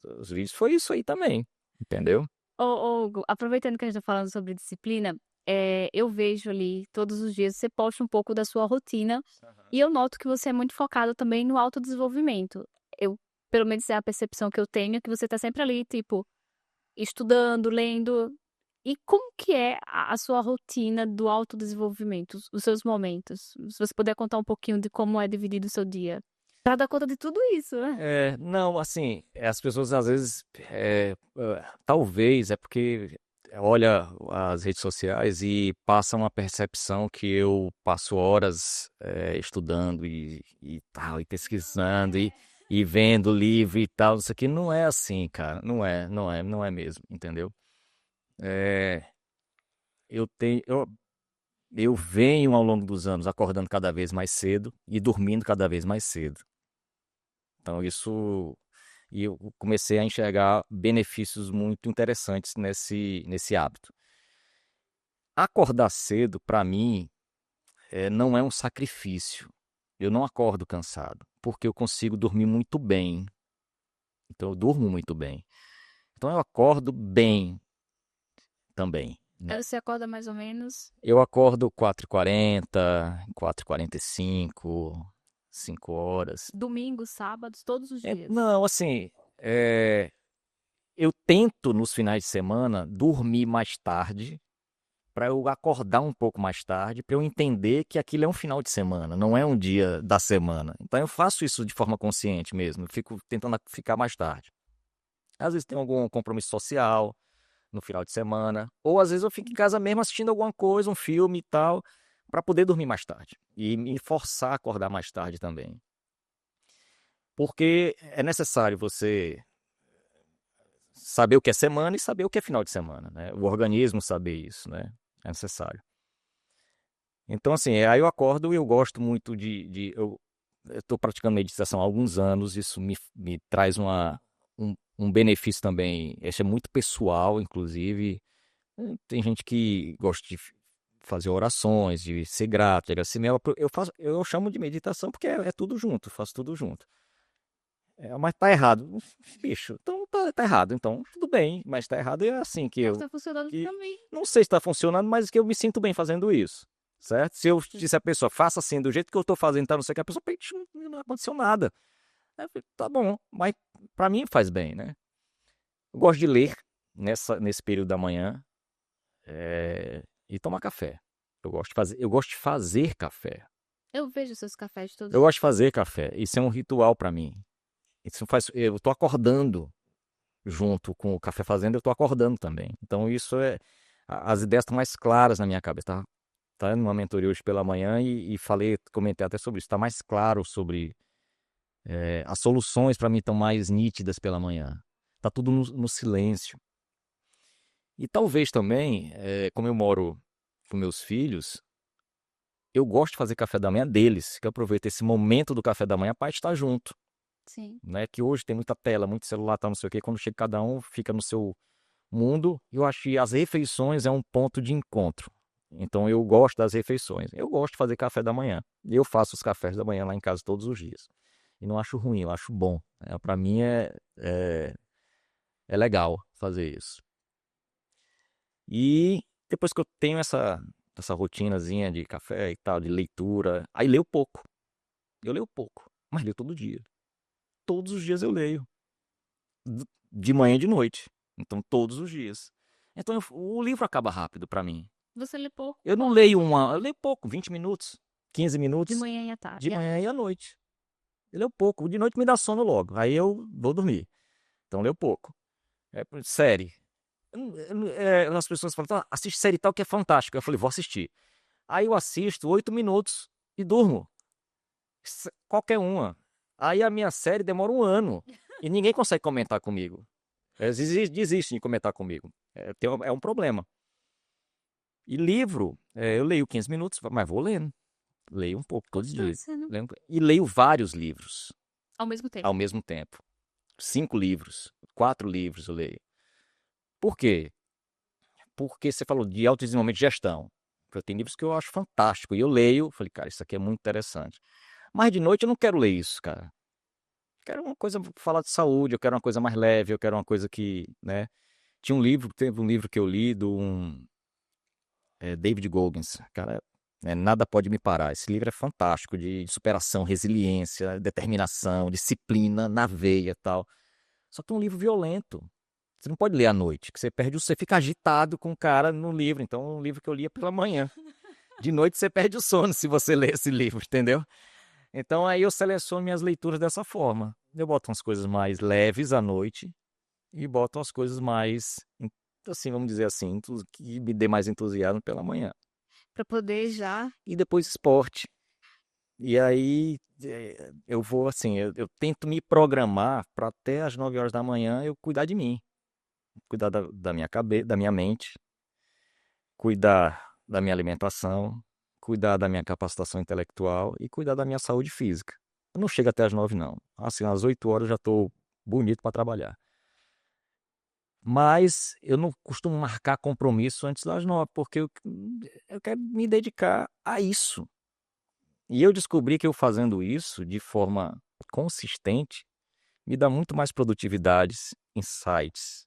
Os vídeos foi isso aí também, entendeu? Hugo, aproveitando que a gente tá falando sobre disciplina, eu vejo ali todos os dias você posta um pouco da sua rotina Aham. e eu noto que você é muito focado também no autodesenvolvimento. Eu, pelo menos é a percepção que eu tenho, é que você tá sempre ali, tipo, estudando, lendo. E como que é a sua rotina do autodesenvolvimento, os seus momentos? Se você puder contar um pouquinho de como é dividido o seu dia. Pra dar conta de tudo isso, né? Não, assim, as pessoas às vezes, talvez é porque olha as redes sociais e passa uma percepção que eu passo horas estudando e tal, e pesquisando e vendo livro e tal. Isso aqui não é assim, cara. Não é mesmo, entendeu? É, eu tenho, eu venho ao longo dos anos acordando cada vez mais cedo e dormindo cada vez mais cedo. Então isso e eu comecei a enxergar benefícios muito interessantes nesse hábito. Acordar cedo para mim não é um sacrifício. Eu não acordo cansado, porque eu consigo dormir muito bem. Então eu durmo muito bem. Então eu acordo bem também, né? Aí você acorda mais ou menos Eu acordo 4h40, 4h45, 5 horas. domingos, sábados, todos os dias. Não, assim, eu tento nos finais de semana dormir mais tarde, para eu acordar um pouco mais tarde, para eu entender que aquilo é um final de semana, não é um dia da semana. Então eu faço isso de forma consciente mesmo, eu fico tentando ficar mais tarde. Às vezes tem algum compromisso social no final de semana, ou às vezes eu fico em casa mesmo assistindo alguma coisa, um filme e tal, para poder dormir mais tarde e me forçar a acordar mais tarde também. Porque é necessário você saber o que é semana e saber o que é final de semana, né? O organismo saber isso, né? É necessário. Então, assim, aí eu acordo e eu gosto muito eu estou praticando meditação há alguns anos, isso me traz um benefício também, esse é muito pessoal, inclusive. Tem gente que gosta de fazer orações, de ser grato, de agradecer. Eu chamo de meditação porque é tudo junto, eu faço tudo junto. Mas tá errado. Bicho, então tá errado. Então, tudo bem, mas tá errado é assim Mas tá funcionando que também. não sei se tá funcionando, mas que eu me sinto bem fazendo isso. Certo? Se eu disse a pessoa, faça assim, do jeito que eu tô fazendo, tá, não sei o que, a pessoa, "Peixe, não aconteceu nada. Aí eu falei, tá bom, mas pra mim faz bem, né? Eu gosto de ler nesse período da manhã, e tomar café. Eu gosto de fazer café. Eu vejo seus cafés todos Eu os gosto de dias. fazer café. Isso é um ritual pra mim. Eu tô acordando junto com o café fazendo, eu tô acordando também. Então as ideias estão mais claras na minha cabeça. Tá numa mentoria hoje pela manhã e comentei até sobre isso. Está mais claro sobre as soluções para mim estão mais nítidas pela manhã. Tá tudo no silêncio. E talvez também, como eu moro com meus filhos, eu gosto de fazer café da manhã deles, que eu aproveito esse momento do café da manhã para estar junto, Sim. né? Que hoje tem muita tela, muito celular, tá, não sei o quê. Quando chega cada um, fica no seu mundo. Eu acho que as refeições é um ponto de encontro. Então eu gosto das refeições. Eu gosto de fazer café da manhã. Eu faço os cafés da manhã lá em casa todos os dias. E não acho ruim, eu acho bom. Para mim é legal fazer isso. E depois que eu tenho essa rotinazinha de café e tal, de leitura, aí leio pouco. Eu leio pouco, mas leio todo dia. Todos os dias eu leio. De manhã e de noite. Então, todos os dias. Então, o livro acaba rápido para mim. Você lê pouco Eu não quando? leio eu leio pouco, 20 minutos, 15 De minutos, manhã e à tarde. de manhã e à noite. Eu leio pouco. De noite me dá sono logo. Aí eu vou dormir. Então, eu leio pouco. Série. As pessoas falam, "Tá, assiste série tal que é fantástico." Eu falei, vou assistir. Aí eu assisto 8 minutos e durmo. Qualquer uma. Aí a minha série demora um ano. E ninguém consegue comentar comigo. Eles desistem de comentar comigo. É um problema. E livro, eu leio 15 minutos, mas vou lendo. Leio um pouco todos os dias. Constância, né? E leio vários livros Ao mesmo tempo. ao mesmo tempo. 5 livros, 4 livros eu leio. Por quê? Porque você falou de autodesenvolvimento de gestão. Tem livros que eu acho fantástico. E eu leio, falei, cara, isso aqui é muito interessante. Mas de noite eu não quero ler isso, cara. Quero uma coisa pra falar de saúde, eu quero uma coisa mais leve, eu quero uma coisa que, né? Teve um livro que eu li David Goggins. Cara, Nada Pode Me Parar. Esse livro é fantástico, de superação, resiliência, determinação, disciplina na veia e tal. Só que é um livro violento. Você não pode ler à noite, que você fica agitado com o cara no livro. Então, é um livro que eu lia pela manhã. De noite você perde o sono se você ler esse livro, entendeu? Então aí eu seleciono minhas leituras dessa forma. Eu boto umas coisas mais leves à noite e boto umas coisas mais, assim, vamos dizer assim, que me dê mais entusiasmo pela manhã. Pra poder já. E depois esporte. E aí eu vou assim, eu tento me programar para até às 9 horas da manhã eu cuidar de mim, cuidar da minha cabeça, da minha mente, cuidar da minha alimentação, cuidar da minha capacitação intelectual e cuidar da minha saúde física. Eu não chego até às 9 não. Assim, às 8 horas eu já estou bonito para trabalhar. Mas eu não costumo marcar compromisso antes das 9, porque eu quero me dedicar a isso. E eu descobri que eu fazendo isso de forma consistente, me dá muito mais produtividades, insights,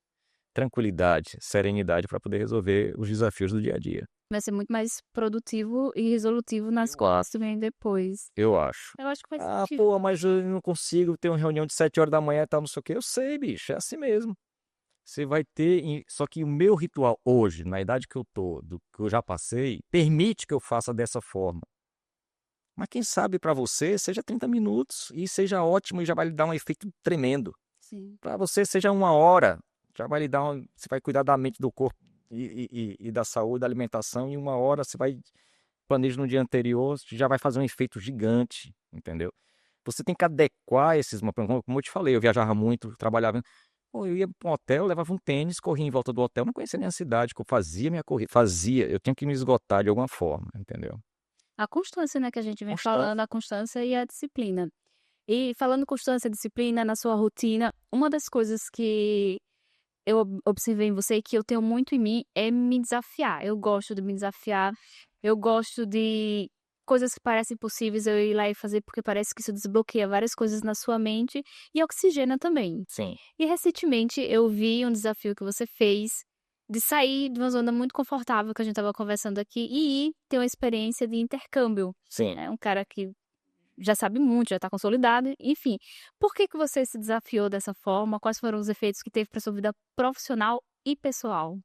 tranquilidade, serenidade para poder resolver os desafios do dia a dia. Vai ser muito mais produtivo e resolutivo nas Eu coisas acho. que vêm depois. Eu acho. Eu acho que faz Ah, sentido. pô, mas eu não consigo ter uma reunião de 7 horas da manhã e tal, não sei o quê. Eu sei, bicho, é assim mesmo. Você vai ter. Só que o meu ritual hoje, na idade que eu tô, do que eu já passei, permite que eu faça dessa forma. Mas quem sabe para você seja 30 minutos e seja ótimo e já vai lhe dar um efeito tremendo. Sim. Para você seja 1 hora, já vai lhe dar você vai cuidar da mente, do corpo e da saúde, da alimentação, e 1 hora você vai planeja no dia anterior, já vai fazer um efeito gigante, entendeu? Você tem que adequar esses mapas. Como eu te falei, eu viajava muito, trabalhava. Pô, eu ia para um hotel, levava um tênis, corria em volta do hotel, não conhecia nem a cidade, que eu fazia minha corrida. Fazia, eu tinha que me esgotar de alguma forma, entendeu? A constância, né, que a gente vem falando, Constância. a constância e a disciplina. E falando constância e disciplina na sua rotina, uma das coisas que eu observei em você e que eu tenho muito em mim é me desafiar. Eu gosto de me desafiar, eu gosto de coisas que parecem impossíveis eu ir lá e fazer, porque parece que isso desbloqueia várias coisas na sua mente e oxigena também. Sim, E recentemente eu vi um desafio que você fez de sair de uma zona muito confortável que a gente estava conversando aqui e ir ter uma experiência de intercâmbio. sim. É um cara que já sabe muito, já está consolidado, enfim. Por que que você se desafiou dessa forma? Quais foram os efeitos que teve para sua vida profissional e pessoal?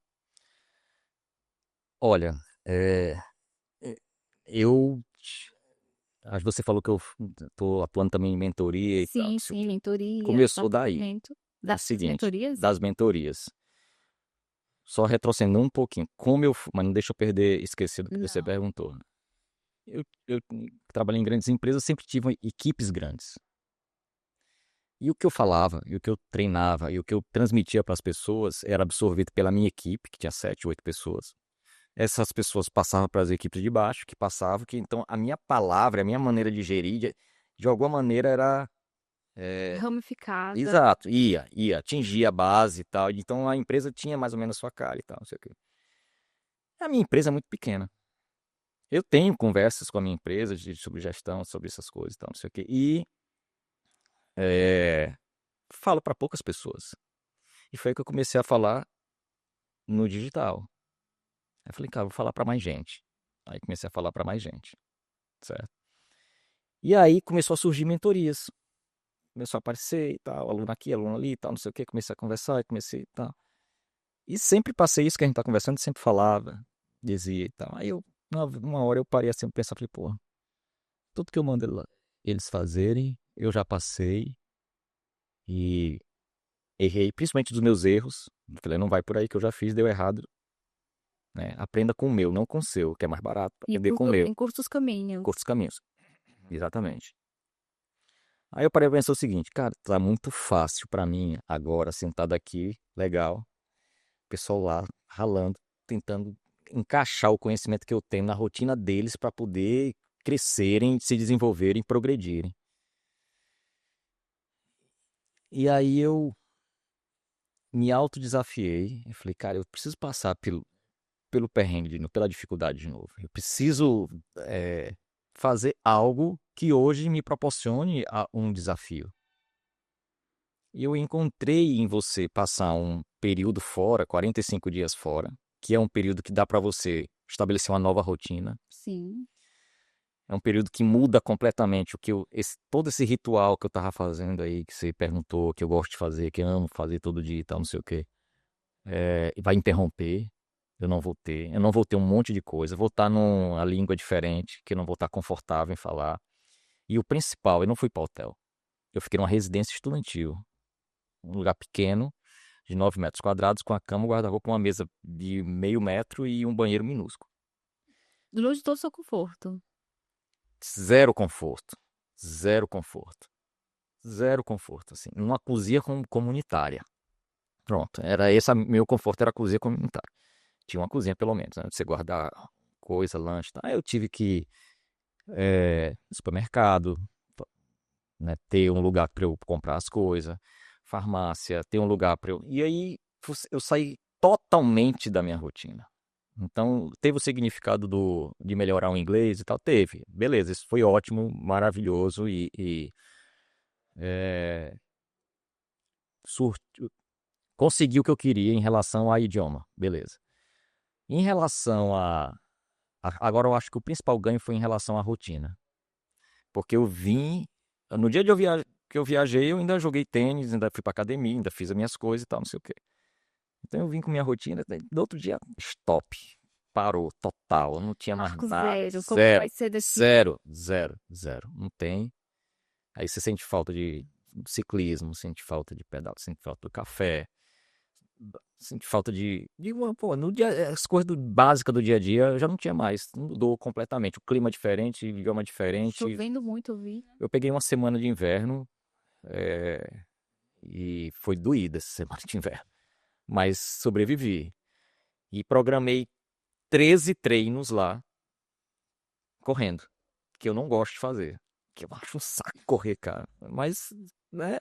Olha, e eu você falou que eu tô atuando também em mentoria e tal, Sim, não sei o sim, quê. mentoria, Começou daí. atendimento. É o Das seguinte, mentorias? das mentorias. Só retrocedendo um pouquinho, mas não deixa eu perder, esquecer do que você Não. perguntou. Eu trabalhei em grandes empresas, sempre tive equipes grandes. E o que eu falava, e o que eu treinava, e o que eu transmitia para as pessoas era absorvido pela minha equipe, que tinha 7, 8 pessoas. Essas pessoas passavam para as equipes de baixo, que passavam, que então a minha palavra, a minha maneira de gerir, de alguma maneira era Ramificada. exato, atingia a base e tal. Então a empresa tinha mais ou menos sua cara e tal, não sei o quê. A minha empresa é muito pequena. Eu tenho conversas com a minha empresa sobre gestão, sobre essas coisas e tal, não sei o quê. E falo para poucas pessoas. E foi aí que eu comecei a falar no digital. Aí eu falei, cara, vou falar para mais gente. Aí comecei a falar para mais gente, certo? E aí começou a surgir mentorias. Começou a aparecer e tal, aluno aqui, aluno ali e tal, não sei o quê. Comecei a conversar, comecei e tal. E sempre passei isso que a gente tá conversando, sempre falava, dizia e tal. Aí uma hora eu parei assim, pensar, falei, pô, tudo que eu mando eles fazerem, eu já passei e errei, principalmente dos meus erros. Falei, não vai por aí que eu já fiz, deu errado, né? Aprenda com o meu, não com o seu, que é mais barato, E aprender com o meu. em curtos caminhos. Curtos caminhos. Exatamente. Aí eu parei pra pensar o seguinte, cara, tá muito fácil pra mim agora, sentado aqui, legal, o pessoal lá ralando, tentando encaixar o conhecimento que eu tenho na rotina deles para poder crescerem, se desenvolverem, progredirem. E aí eu me autodesafiei e falei, cara, eu preciso passar pelo perrengue de novo, pela dificuldade de novo. Eu preciso fazer algo que hoje me proporcione um desafio. E eu encontrei em você passar um período fora, 45 dias fora, que é um período que dá para você estabelecer uma nova rotina. Sim. É um período que muda completamente o que todo esse ritual que eu tava fazendo aí, que você perguntou, que eu gosto de fazer, que eu amo fazer todo dia e tal, não sei o quê. Vai interromper. Eu não vou ter um monte de coisa. Vou estar numa língua diferente, que eu não vou estar confortável em falar. E o principal, eu não fui para hotel. Eu fiquei numa residência estudantil, um lugar pequeno, de 9 metros quadrados, com a cama, um guarda-roupa, uma mesa de meio metro e um banheiro minúsculo. Longe de todo o seu conforto. Zero conforto. Zero conforto. Zero conforto, assim. Uma cozinha comunitária. Pronto, era esse meu conforto, era a cozinha comunitária. Tinha uma cozinha, pelo menos, né? De você guardar coisa, lanche, tá? Aí eu tive que ir no supermercado, né? Ter um lugar para eu comprar as coisas, farmácia, ter um lugar para eu... E aí eu saí totalmente da minha rotina. Então, teve o significado de melhorar o inglês e tal? Teve. Beleza, isso foi ótimo, maravilhoso e sur- consegui o que eu queria em relação a idioma, beleza. Em relação agora eu acho que o principal ganho foi em relação à rotina. Porque eu vim. No dia que eu viajei, eu ainda joguei tênis, ainda fui pra academia, ainda fiz as minhas coisas e tal, não sei o quê. Então eu vim com minha rotina, daí no outro dia, stop. Parou, total. Não tinha mais Marco nada. zero, como vai Zero. ser daqui? Zero, zero, zero. Não tem. Aí você sente falta de ciclismo, sente falta de pedal, sente falta do café, sente falta pô, no dia, as coisas básicas do dia a dia já não tinha mais. Mudou completamente. O clima é diferente, o idioma é diferente. Chovendo muito, eu vi. Eu peguei uma semana de inverno, é, e foi doída essa semana de inverno. Mas sobrevivi. E programei 13 treinos lá, correndo. Que eu não gosto de fazer. Que eu acho um saco correr, cara. Mas, né?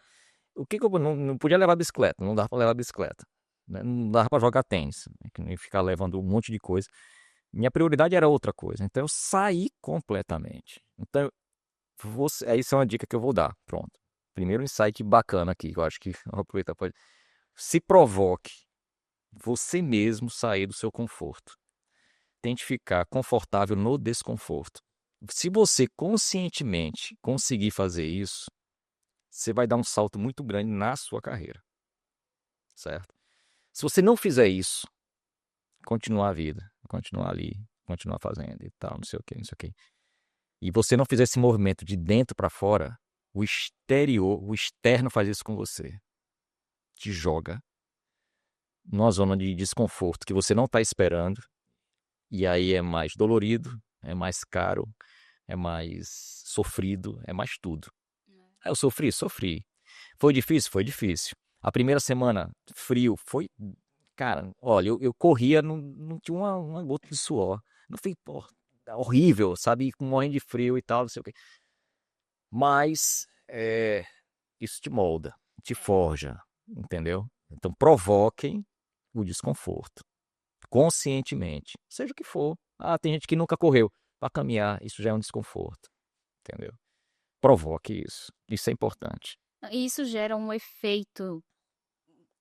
O que eu não podia levar bicicleta? Não dava pra levar bicicleta. Né? Não dava pra jogar tênis. Né? Que nem ficar levando um monte de coisa. Minha prioridade era outra coisa. Então eu saí completamente. Então, isso é uma dica que eu vou dar. Pronto. Primeiro insight bacana aqui, que eu acho que eu vou aproveitar para. Se provoque você mesmo sair do seu conforto. Tente ficar confortável no desconforto. Se você conscientemente conseguir fazer isso, você vai dar um salto muito grande na sua carreira, certo? Se você não fizer isso, continuar a vida, continuar ali, continuar fazendo e tal, não sei o que, não sei o que. E você não fizer esse movimento de dentro para fora, o exterior, o externo faz isso com você. Te joga numa zona de desconforto que você não está esperando, e aí é mais dolorido, é mais caro, é mais sofrido, é mais tudo. Eu sofri? Sofri. Foi difícil? Foi difícil. A primeira semana, frio, foi. Cara, olha, eu corria, não tinha uma gota de suor. Não fui, pô, horrível, sabe? Morrendo de frio e tal, não sei o quê. Mas isso te molda, te forja, entendeu? Então provoquem o desconforto, conscientemente, seja o que for. Ah, tem gente que nunca correu. Para caminhar, isso já é um desconforto, entendeu? Provoque isso. Isso é importante. E isso gera um efeito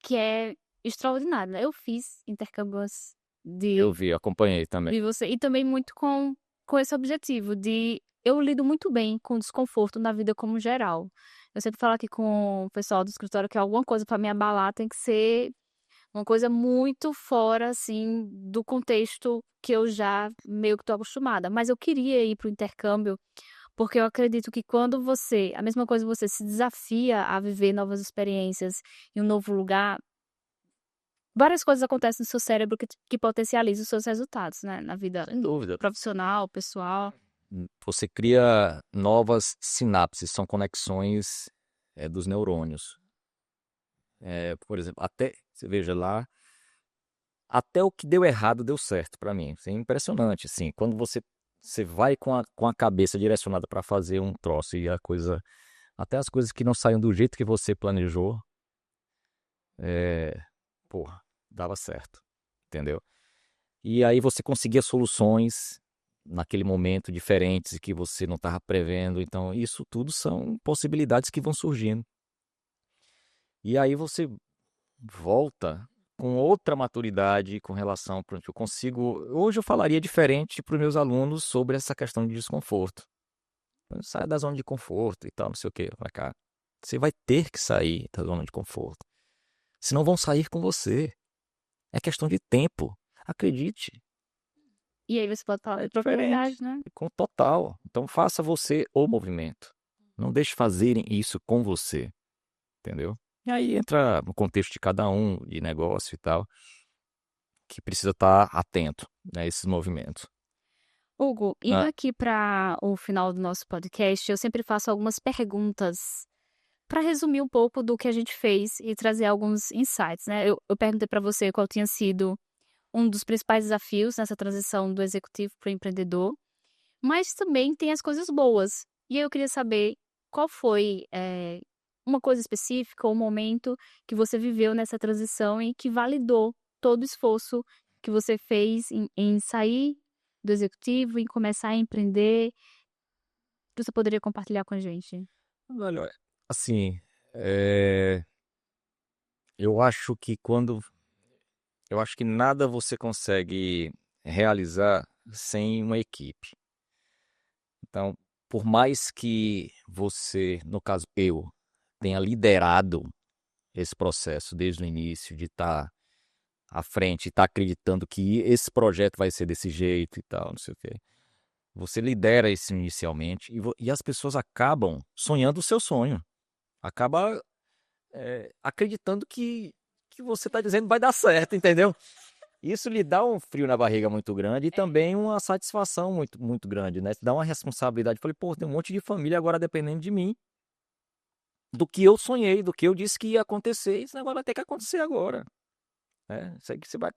que é extraordinário, né? Eu fiz intercâmbios Eu de vi, acompanhei também. vi você e também muito com esse objetivo de eu lido muito bem com desconforto na vida como geral. Eu sempre falo aqui com o pessoal do escritório que alguma coisa para me abalar tem que ser uma coisa muito fora, assim, do contexto que eu já meio que tô acostumada. Mas eu queria ir para o intercâmbio, porque eu acredito que quando você, a mesma coisa, você se desafia a viver novas experiências em um novo lugar, várias coisas acontecem no seu cérebro que potencializam os seus resultados, né, na vida Sem dúvida. profissional, pessoal. Você cria novas sinapses, são conexões dos neurônios. Por exemplo, até, você veja lá, até o que deu errado deu certo para mim. Isso é impressionante, assim. Quando você vai com a cabeça direcionada para fazer um troço e a coisa, até as coisas que não saem do jeito que você planejou, é, porra, dava certo, entendeu? E aí você conseguia soluções naquele momento diferentes que você não estava prevendo. Então, isso tudo são possibilidades que vão surgindo. E aí você volta com outra maturidade com relação, por exemplo, eu consigo, hoje eu falaria diferente para os meus alunos sobre essa questão de desconforto. Sai da zona de conforto e tal, não sei o quê, pra cá. Você vai ter que sair da zona de conforto. Senão vão sair com você. É questão de tempo. Acredite. E aí você pode falar É com diferente. propriedade, né. Com total. Então faça você o movimento. Não deixe fazerem isso com você. Entendeu? E aí entra no contexto de cada um, de negócio e tal, que precisa estar atento, né, a esses movimentos. Hugo, indo Ah, aqui para o final do nosso podcast, eu sempre faço algumas perguntas para resumir um pouco do que a gente fez e trazer alguns insights, né. Eu perguntei para você qual tinha sido um dos principais desafios nessa transição do executivo para o empreendedor, mas também tem as coisas boas. E aí eu queria saber qual foi, uma coisa específica ou um momento que você viveu nessa transição e que validou todo o esforço que você fez em sair do executivo, em começar a empreender, que você poderia compartilhar com a gente? olha, assim, é, Eu acho que quando. Eu acho que nada você consegue realizar sem uma equipe. Então, por mais que você, no caso eu, tenha liderado esse processo desde o início, de estar à frente, estar acreditando que esse projeto vai ser desse jeito e tal, não sei o quê. Você lidera isso inicialmente e as pessoas acabam sonhando o seu sonho. Acaba acreditando que você está dizendo vai dar certo, entendeu? Isso lhe dá um frio na barriga muito grande e também uma satisfação muito, muito grande, né? Dá uma responsabilidade. Falei, pô, tem um monte de família agora dependendo de mim, do que eu sonhei, do que eu disse que ia acontecer. Isso agora vai ter que acontecer agora, né?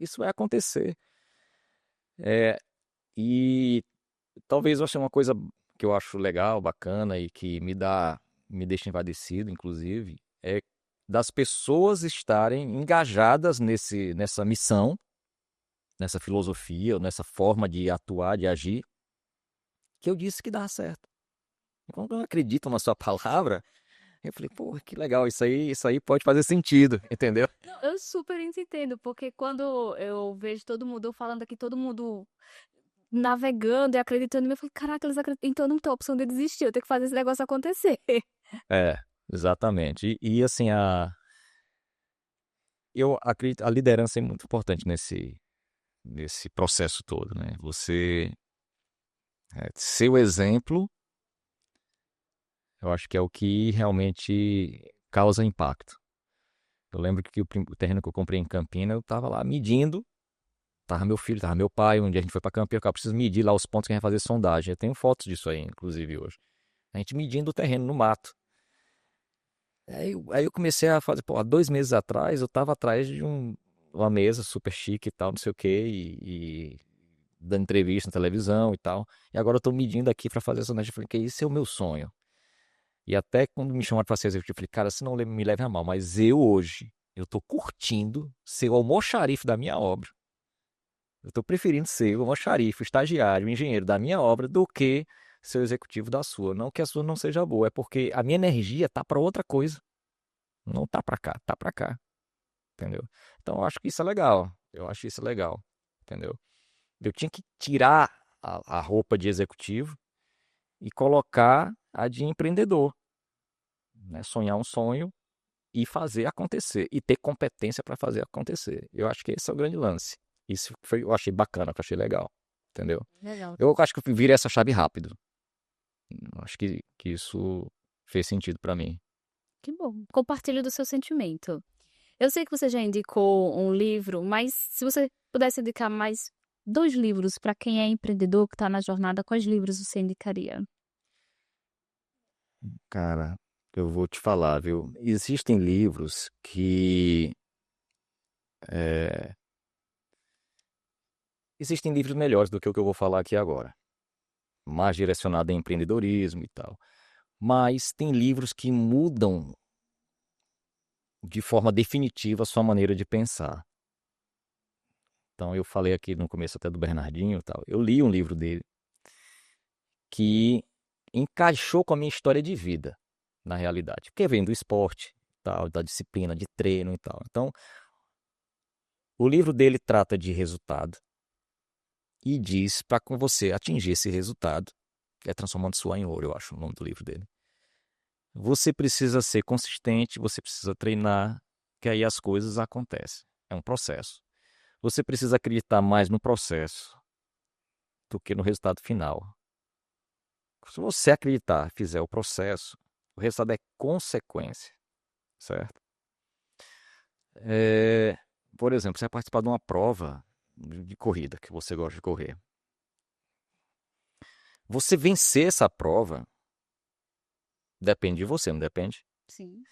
Isso vai acontecer. É, e talvez eu ache uma coisa que eu acho legal, bacana e que me deixa envadecido, inclusive, é das pessoas estarem engajadas nessa missão, nessa filosofia, ou nessa forma de atuar, de agir, que eu disse que dá certo. Quando eu acredito na sua palavra, eu falei, pô, que legal, isso aí pode fazer sentido, entendeu? Não, eu super entendo, porque quando eu vejo todo mundo falando aqui, todo mundo navegando e acreditando em mim, eu falei, caraca, eles acreditam, então não tem opção de desistir, eu tenho que fazer esse negócio acontecer. É, exatamente. E assim, eu acredito, a liderança é muito importante nesse processo todo, né? Você ser o exemplo, eu acho que é o que realmente causa impacto. Eu lembro que o terreno que eu comprei em Campina, eu tava lá medindo, tava meu filho, tava meu pai, um dia a gente foi pra Campina, eu preciso medir lá os pontos que a gente vai fazer sondagem. Eu tenho fotos disso aí, inclusive, hoje. A gente medindo o terreno no mato. Aí eu comecei a fazer, pô, há 2 meses atrás eu tava atrás de uma mesa super chique e tal, não sei o quê, e dando entrevista na televisão e tal. E agora eu tô medindo aqui pra fazer essa sondagem. Eu falei, que esse é o meu sonho. E até quando me chamaram pra ser executivo, eu falei, cara, você não me leve a mal, mas eu hoje, eu tô curtindo ser o almoxarife da minha obra. Eu tô preferindo ser o almoxarife, o estagiário, o engenheiro da minha obra do que ser o executivo da sua. Não que a sua não seja boa, é porque a minha energia tá pra outra coisa. Não tá pra cá, tá pra cá, entendeu? Então eu acho que isso é legal. Eu acho isso legal, entendeu? Eu tinha que tirar a roupa de executivo e colocar a de empreendedor, né? Sonhar um sonho e fazer acontecer e ter competência para fazer acontecer. Eu acho que esse é o grande lance. Isso foi, eu achei bacana, eu achei legal, entendeu? Legal. Eu acho que eu virei essa chave rápido. Eu acho que isso fez sentido para mim. Que bom. Compartilhe do seu sentimento. Eu sei que você já indicou um livro, mas se você pudesse indicar mais 2 livros para quem é empreendedor, que está na jornada, quais livros você indicaria? Cara, eu vou te falar, viu? Existem livros que é, existem livros melhores do que o que eu vou falar aqui agora, mais direcionado em empreendedorismo e tal. Mas tem livros que mudam de forma definitiva a sua maneira de pensar. Então, eu falei aqui no começo até do Bernardinho e tal. Eu li um livro dele que encaixou com a minha história de vida, na realidade. Porque vem do esporte, tal, da disciplina, de treino e tal. Então, o livro dele trata de resultado e diz para com você atingir esse resultado, que é transformando suor em ouro, eu acho o nome do livro dele. Você precisa ser consistente, você precisa treinar, que aí as coisas acontecem. É um processo. Você precisa acreditar mais no processo do que no resultado final. Se você acreditar, fizer o processo, o resultado é consequência, certo? É, por exemplo, você vai participar de uma prova de corrida que você gosta de correr. Você vencer essa prova depende de você, não depende? Sim.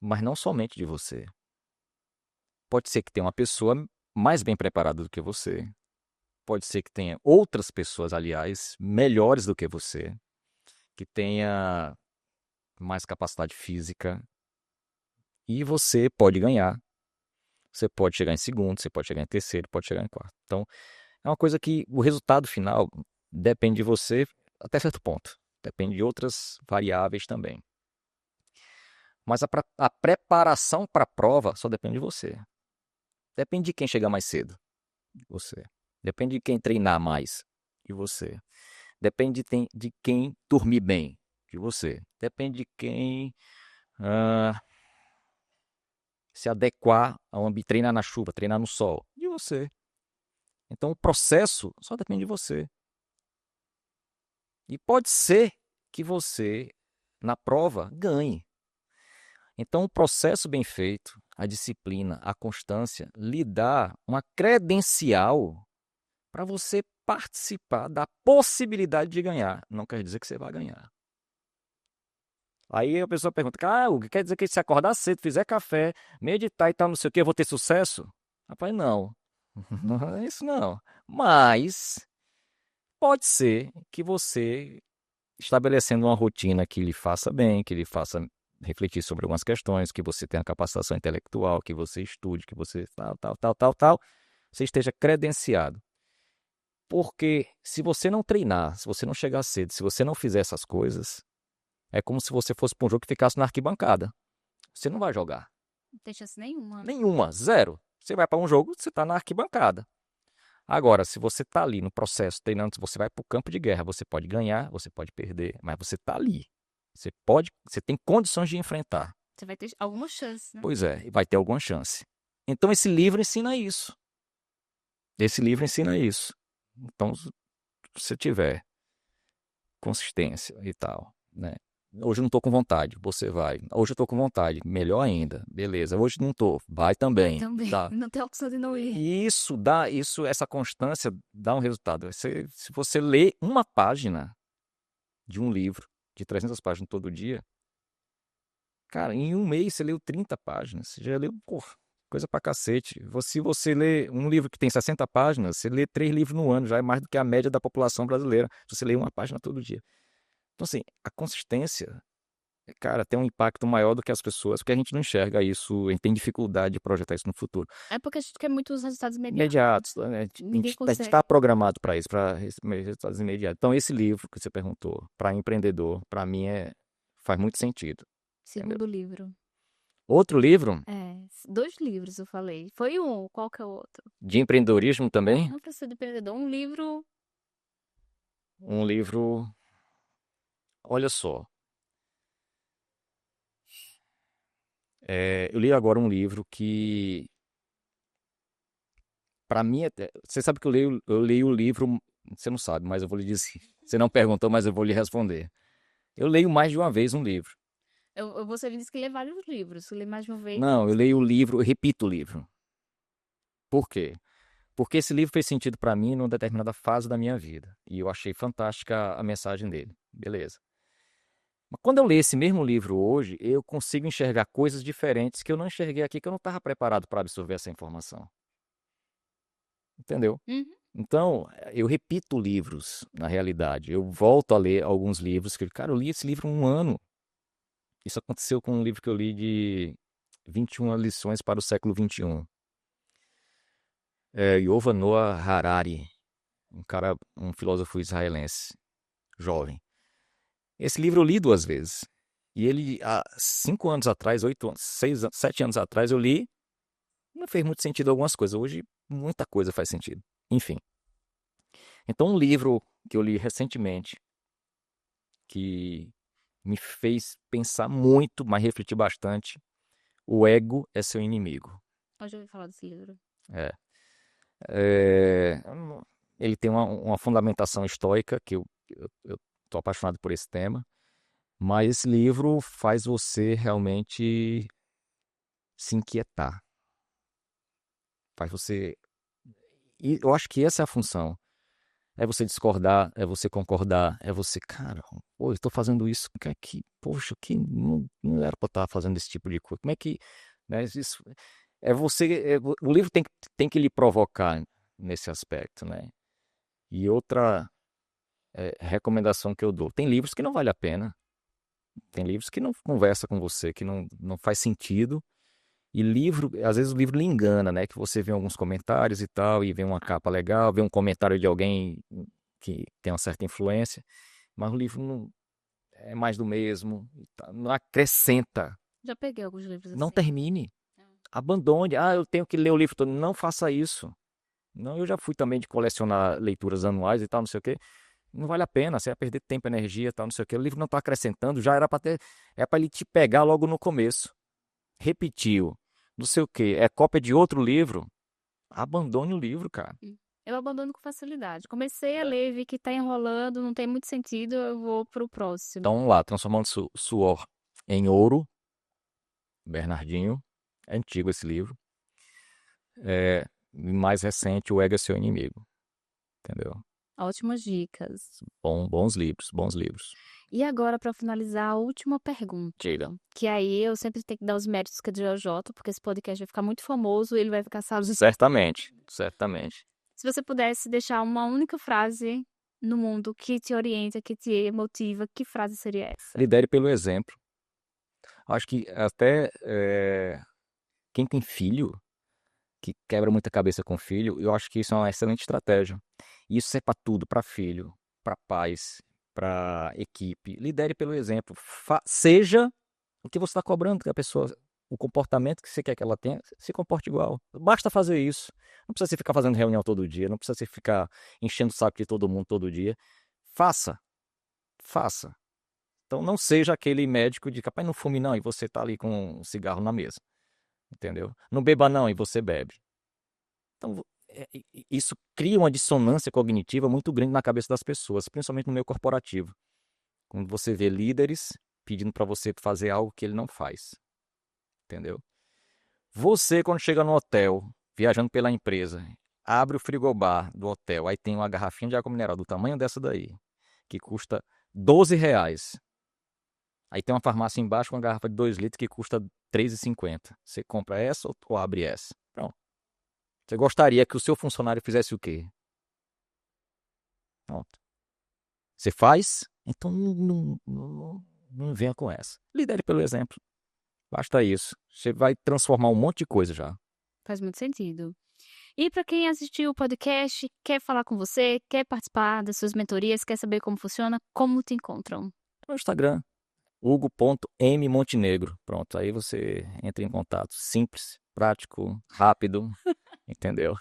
Mas não somente de você. Pode ser que tenha uma pessoa mais bem preparada do que você. Pode ser que tenha outras pessoas, aliás, melhores do que você, que tenha mais capacidade física. E você pode ganhar. Você pode chegar em segundo, você pode chegar em terceiro, pode chegar em quarto. Então, é uma coisa que o resultado final depende de você até certo ponto. Depende de outras variáveis também. Mas a preparação para a prova só depende de você. Depende de quem chegar mais cedo, de você. Depende de quem treinar mais, de você. Depende de quem dormir bem, de você. Depende de quem se adequar a um ambiente, treinar na chuva, treinar no sol, de você. Então o processo só depende de você. E pode ser que você, na prova, ganhe. Então o processo bem feito, a disciplina, a constância, lhe dá uma credencial para você participar da possibilidade de ganhar. Não quer dizer que você vai ganhar. Aí a pessoa pergunta, Hugo, quer dizer que se acordar cedo, fizer café, meditar e tal, não sei o que, eu vou ter sucesso? Rapaz, não. Não é isso não. Mas pode ser que você, estabelecendo uma rotina que lhe faça bem, que lhe faça refletir sobre algumas questões, que você tenha capacitação intelectual, que você estude, que você tal, você esteja credenciado. Porque se você não treinar, se você não chegar cedo, se você não fizer essas coisas, é como se você fosse para um jogo que ficasse na arquibancada. Você não vai jogar. Não tem chance nenhuma. Nenhuma, zero. Você vai para um jogo, você está na arquibancada. Agora, se você está ali no processo, treinando, se você vai para o campo de guerra, você pode ganhar, você pode perder, mas você está ali. Você tem condições de enfrentar. Você vai ter alguma chance, né? Pois é, e vai ter alguma chance. Então esse livro ensina isso. Esse livro ensina isso. Então, se você tiver consistência e tal, né? Hoje eu não estou com vontade, você vai. Hoje eu estou com vontade, melhor ainda. Beleza, hoje não estou, vai também. Também. Tá. Não tem a opção de não ir. E essa constância dá um resultado. Se você lê uma página de um livro, de 300 páginas todo dia, cara, em um mês você leu 30 páginas. Você já leu, coisa pra cacete. Se você lê um livro que tem 60 páginas, você lê 3 livros no ano, já é mais do que a média da população brasileira. Se você lê uma página todo dia. Então, assim, a consistência, cara, tem um impacto maior do que as pessoas, porque a gente não enxerga isso, a gente tem dificuldade de projetar isso no futuro. É porque a gente quer muitos resultados Imediatos, né? Ninguém A gente consegue. está programado para isso, para resultados imediatos. Então, esse livro que você perguntou, para empreendedor, para mim faz muito sentido. Segundo livro. Outro livro 2 livros eu falei. Foi um, qual que é o outro? de empreendedorismo também, Não precisa de empreendedor, um livro. olha só, eu li agora um livro que, para mim, você sabe que eu leio o livro, você não sabe, mas eu vou lhe dizer. Você não perguntou, mas eu vou lhe responder. Eu leio mais de uma vez um livro. Você me disse que lê vários livros. Você lê mais de uma vez? Não, eu leio o livro, eu repito o livro. Por quê? Porque esse livro fez sentido para mim numa determinada fase da minha vida. E eu achei fantástica a mensagem dele. Beleza. Mas quando eu leio esse mesmo livro hoje, eu consigo enxergar coisas diferentes que eu não enxerguei aqui, que eu não estava preparado para absorver essa informação. Entendeu? Uhum. Então, eu repito livros, na realidade. Eu volto a ler alguns livros que, cara, eu li esse livro há um ano. Isso aconteceu com um livro que eu li de 21 lições para o século XXI. Yuval Noah Harari, um filósofo israelense, jovem. Esse livro eu li 2 vezes. E ele, há 5 anos atrás, 8 anos, 7 anos atrás, eu li. Não fez muito sentido algumas coisas. Hoje, muita coisa faz sentido. Enfim. Então, um livro que eu li recentemente, que me fez pensar muito, mas refletir bastante, O Ego é Seu Inimigo. Eu já ouvi falar desse livro. Ele tem uma fundamentação estoica, que eu estou apaixonado por esse tema, mas esse livro faz você realmente se inquietar. Faz você... E eu acho que essa é a função. É você discordar, é você concordar, é você, cara, pô, eu estou fazendo isso, poxa, que não era para estar fazendo esse tipo de coisa. Como é que, né, isso o livro tem que lhe provocar nesse aspecto, né? E outra recomendação que eu dou, tem livros que não vale a pena, tem livros que não conversa com você, que não faz sentido. E às vezes o livro lhe engana, né? Que você vê alguns comentários e tal, e vê uma capa legal, vê um comentário de alguém que tem uma certa influência, mas o livro não é mais do mesmo, não acrescenta Já peguei alguns livros Não assim. termine. Abandone. Ah, eu tenho que ler o livro todo. Não faça isso. Não, eu já fui também de colecionar leituras anuais e tal, não sei o quê. Não vale a pena, você vai perder tempo, energia e tal, não sei o quê. O livro não está acrescentando, já era para ter. É para ele te pegar logo no começo. Repetiu, não sei o quê. É cópia de outro livro. Abandone o livro, cara. Eu abandono com facilidade. Comecei a ler, vi que tá enrolando, não tem muito sentido, eu vou pro próximo. Então vamos lá, Transformando Suor em Ouro, Bernardinho. É antigo esse livro. Mais recente, O Ego é Seu Inimigo. Entendeu? Ótimas dicas. Bons livros, bons livros. E agora, para finalizar, a última pergunta. Diga. Que aí eu sempre tenho que dar os méritos que é de OJ, porque esse podcast vai ficar muito famoso e ele vai ficar salvo. Certamente, certamente. Se você pudesse deixar uma única frase no mundo que te orienta, que te motiva, que frase seria essa? Lidere pelo exemplo. Acho que até quem tem filho, que quebra muita cabeça com filho, eu acho que isso é uma excelente estratégia. E isso é para tudo, para filho, para pais, para equipe. Lidere pelo exemplo. Seja o que você está cobrando que a pessoa, o comportamento que você quer que ela tenha, se comporte igual. Basta fazer isso. Não precisa você ficar fazendo reunião todo dia, não precisa você ficar enchendo o saco de todo mundo todo dia. Faça. Faça. Então não seja aquele médico de capaz não fume não e você tá ali com um cigarro na mesa. Entendeu? Não beba não e você bebe. Então isso cria uma dissonância cognitiva muito grande na cabeça das pessoas, principalmente no meio corporativo. Quando você vê líderes pedindo para você fazer algo que ele não faz. Entendeu? Você, quando chega no hotel, viajando pela empresa, abre o frigobar do hotel, aí tem uma garrafinha de água mineral do tamanho dessa daí, que custa R$ 12. Aí tem uma farmácia embaixo com uma garrafa de 2 litros que custa R$ 3,50. Você compra essa ou abre essa? Pronto. Você gostaria que o seu funcionário fizesse o quê? Pronto. Você faz? Então não venha com essa. Lidere pelo exemplo. Basta isso. Você vai transformar um monte de coisa já. Faz muito sentido. E para quem assistiu o podcast, quer falar com você, quer participar das suas mentorias, quer saber como funciona, como te encontram? No Instagram, hugo.mmontenegro. Pronto, aí você entra em contato. Simples, prático, rápido, entendeu?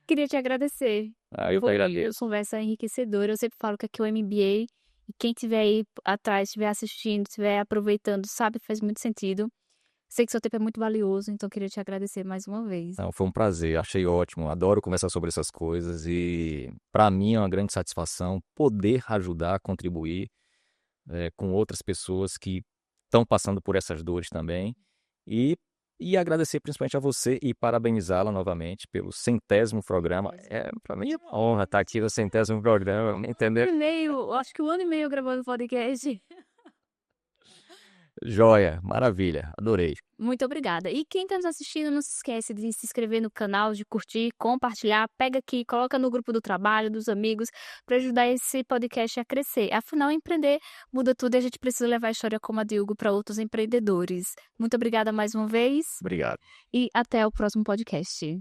Queria te agradecer. Aí eu que agradeço. Conversa enriquecedora. Eu sempre falo que aqui é o MBA e quem estiver aí atrás, estiver assistindo, estiver aproveitando, sabe que faz muito sentido. Sei que seu tempo é muito valioso, então queria te agradecer mais uma vez. Não, foi um prazer, achei ótimo, adoro conversar sobre essas coisas e para mim é uma grande satisfação poder ajudar, contribuir com outras pessoas que estão passando por essas dores também e agradecer principalmente a você e parabenizá-la novamente pelo 100º programa. Para mim é uma honra estar aqui no 100º programa, entendeu? Acho que 1 ano e meio gravando podcast. Joia, maravilha, adorei. Muito obrigada. E quem está nos assistindo, não se esquece de se inscrever no canal, de curtir, compartilhar. Pega aqui, coloca no grupo do trabalho, dos amigos, para ajudar esse podcast a crescer. Afinal, empreender muda tudo e a gente precisa levar a história como a de Hugo para outros empreendedores. Muito obrigada mais uma vez Obrigado. e até o próximo podcast.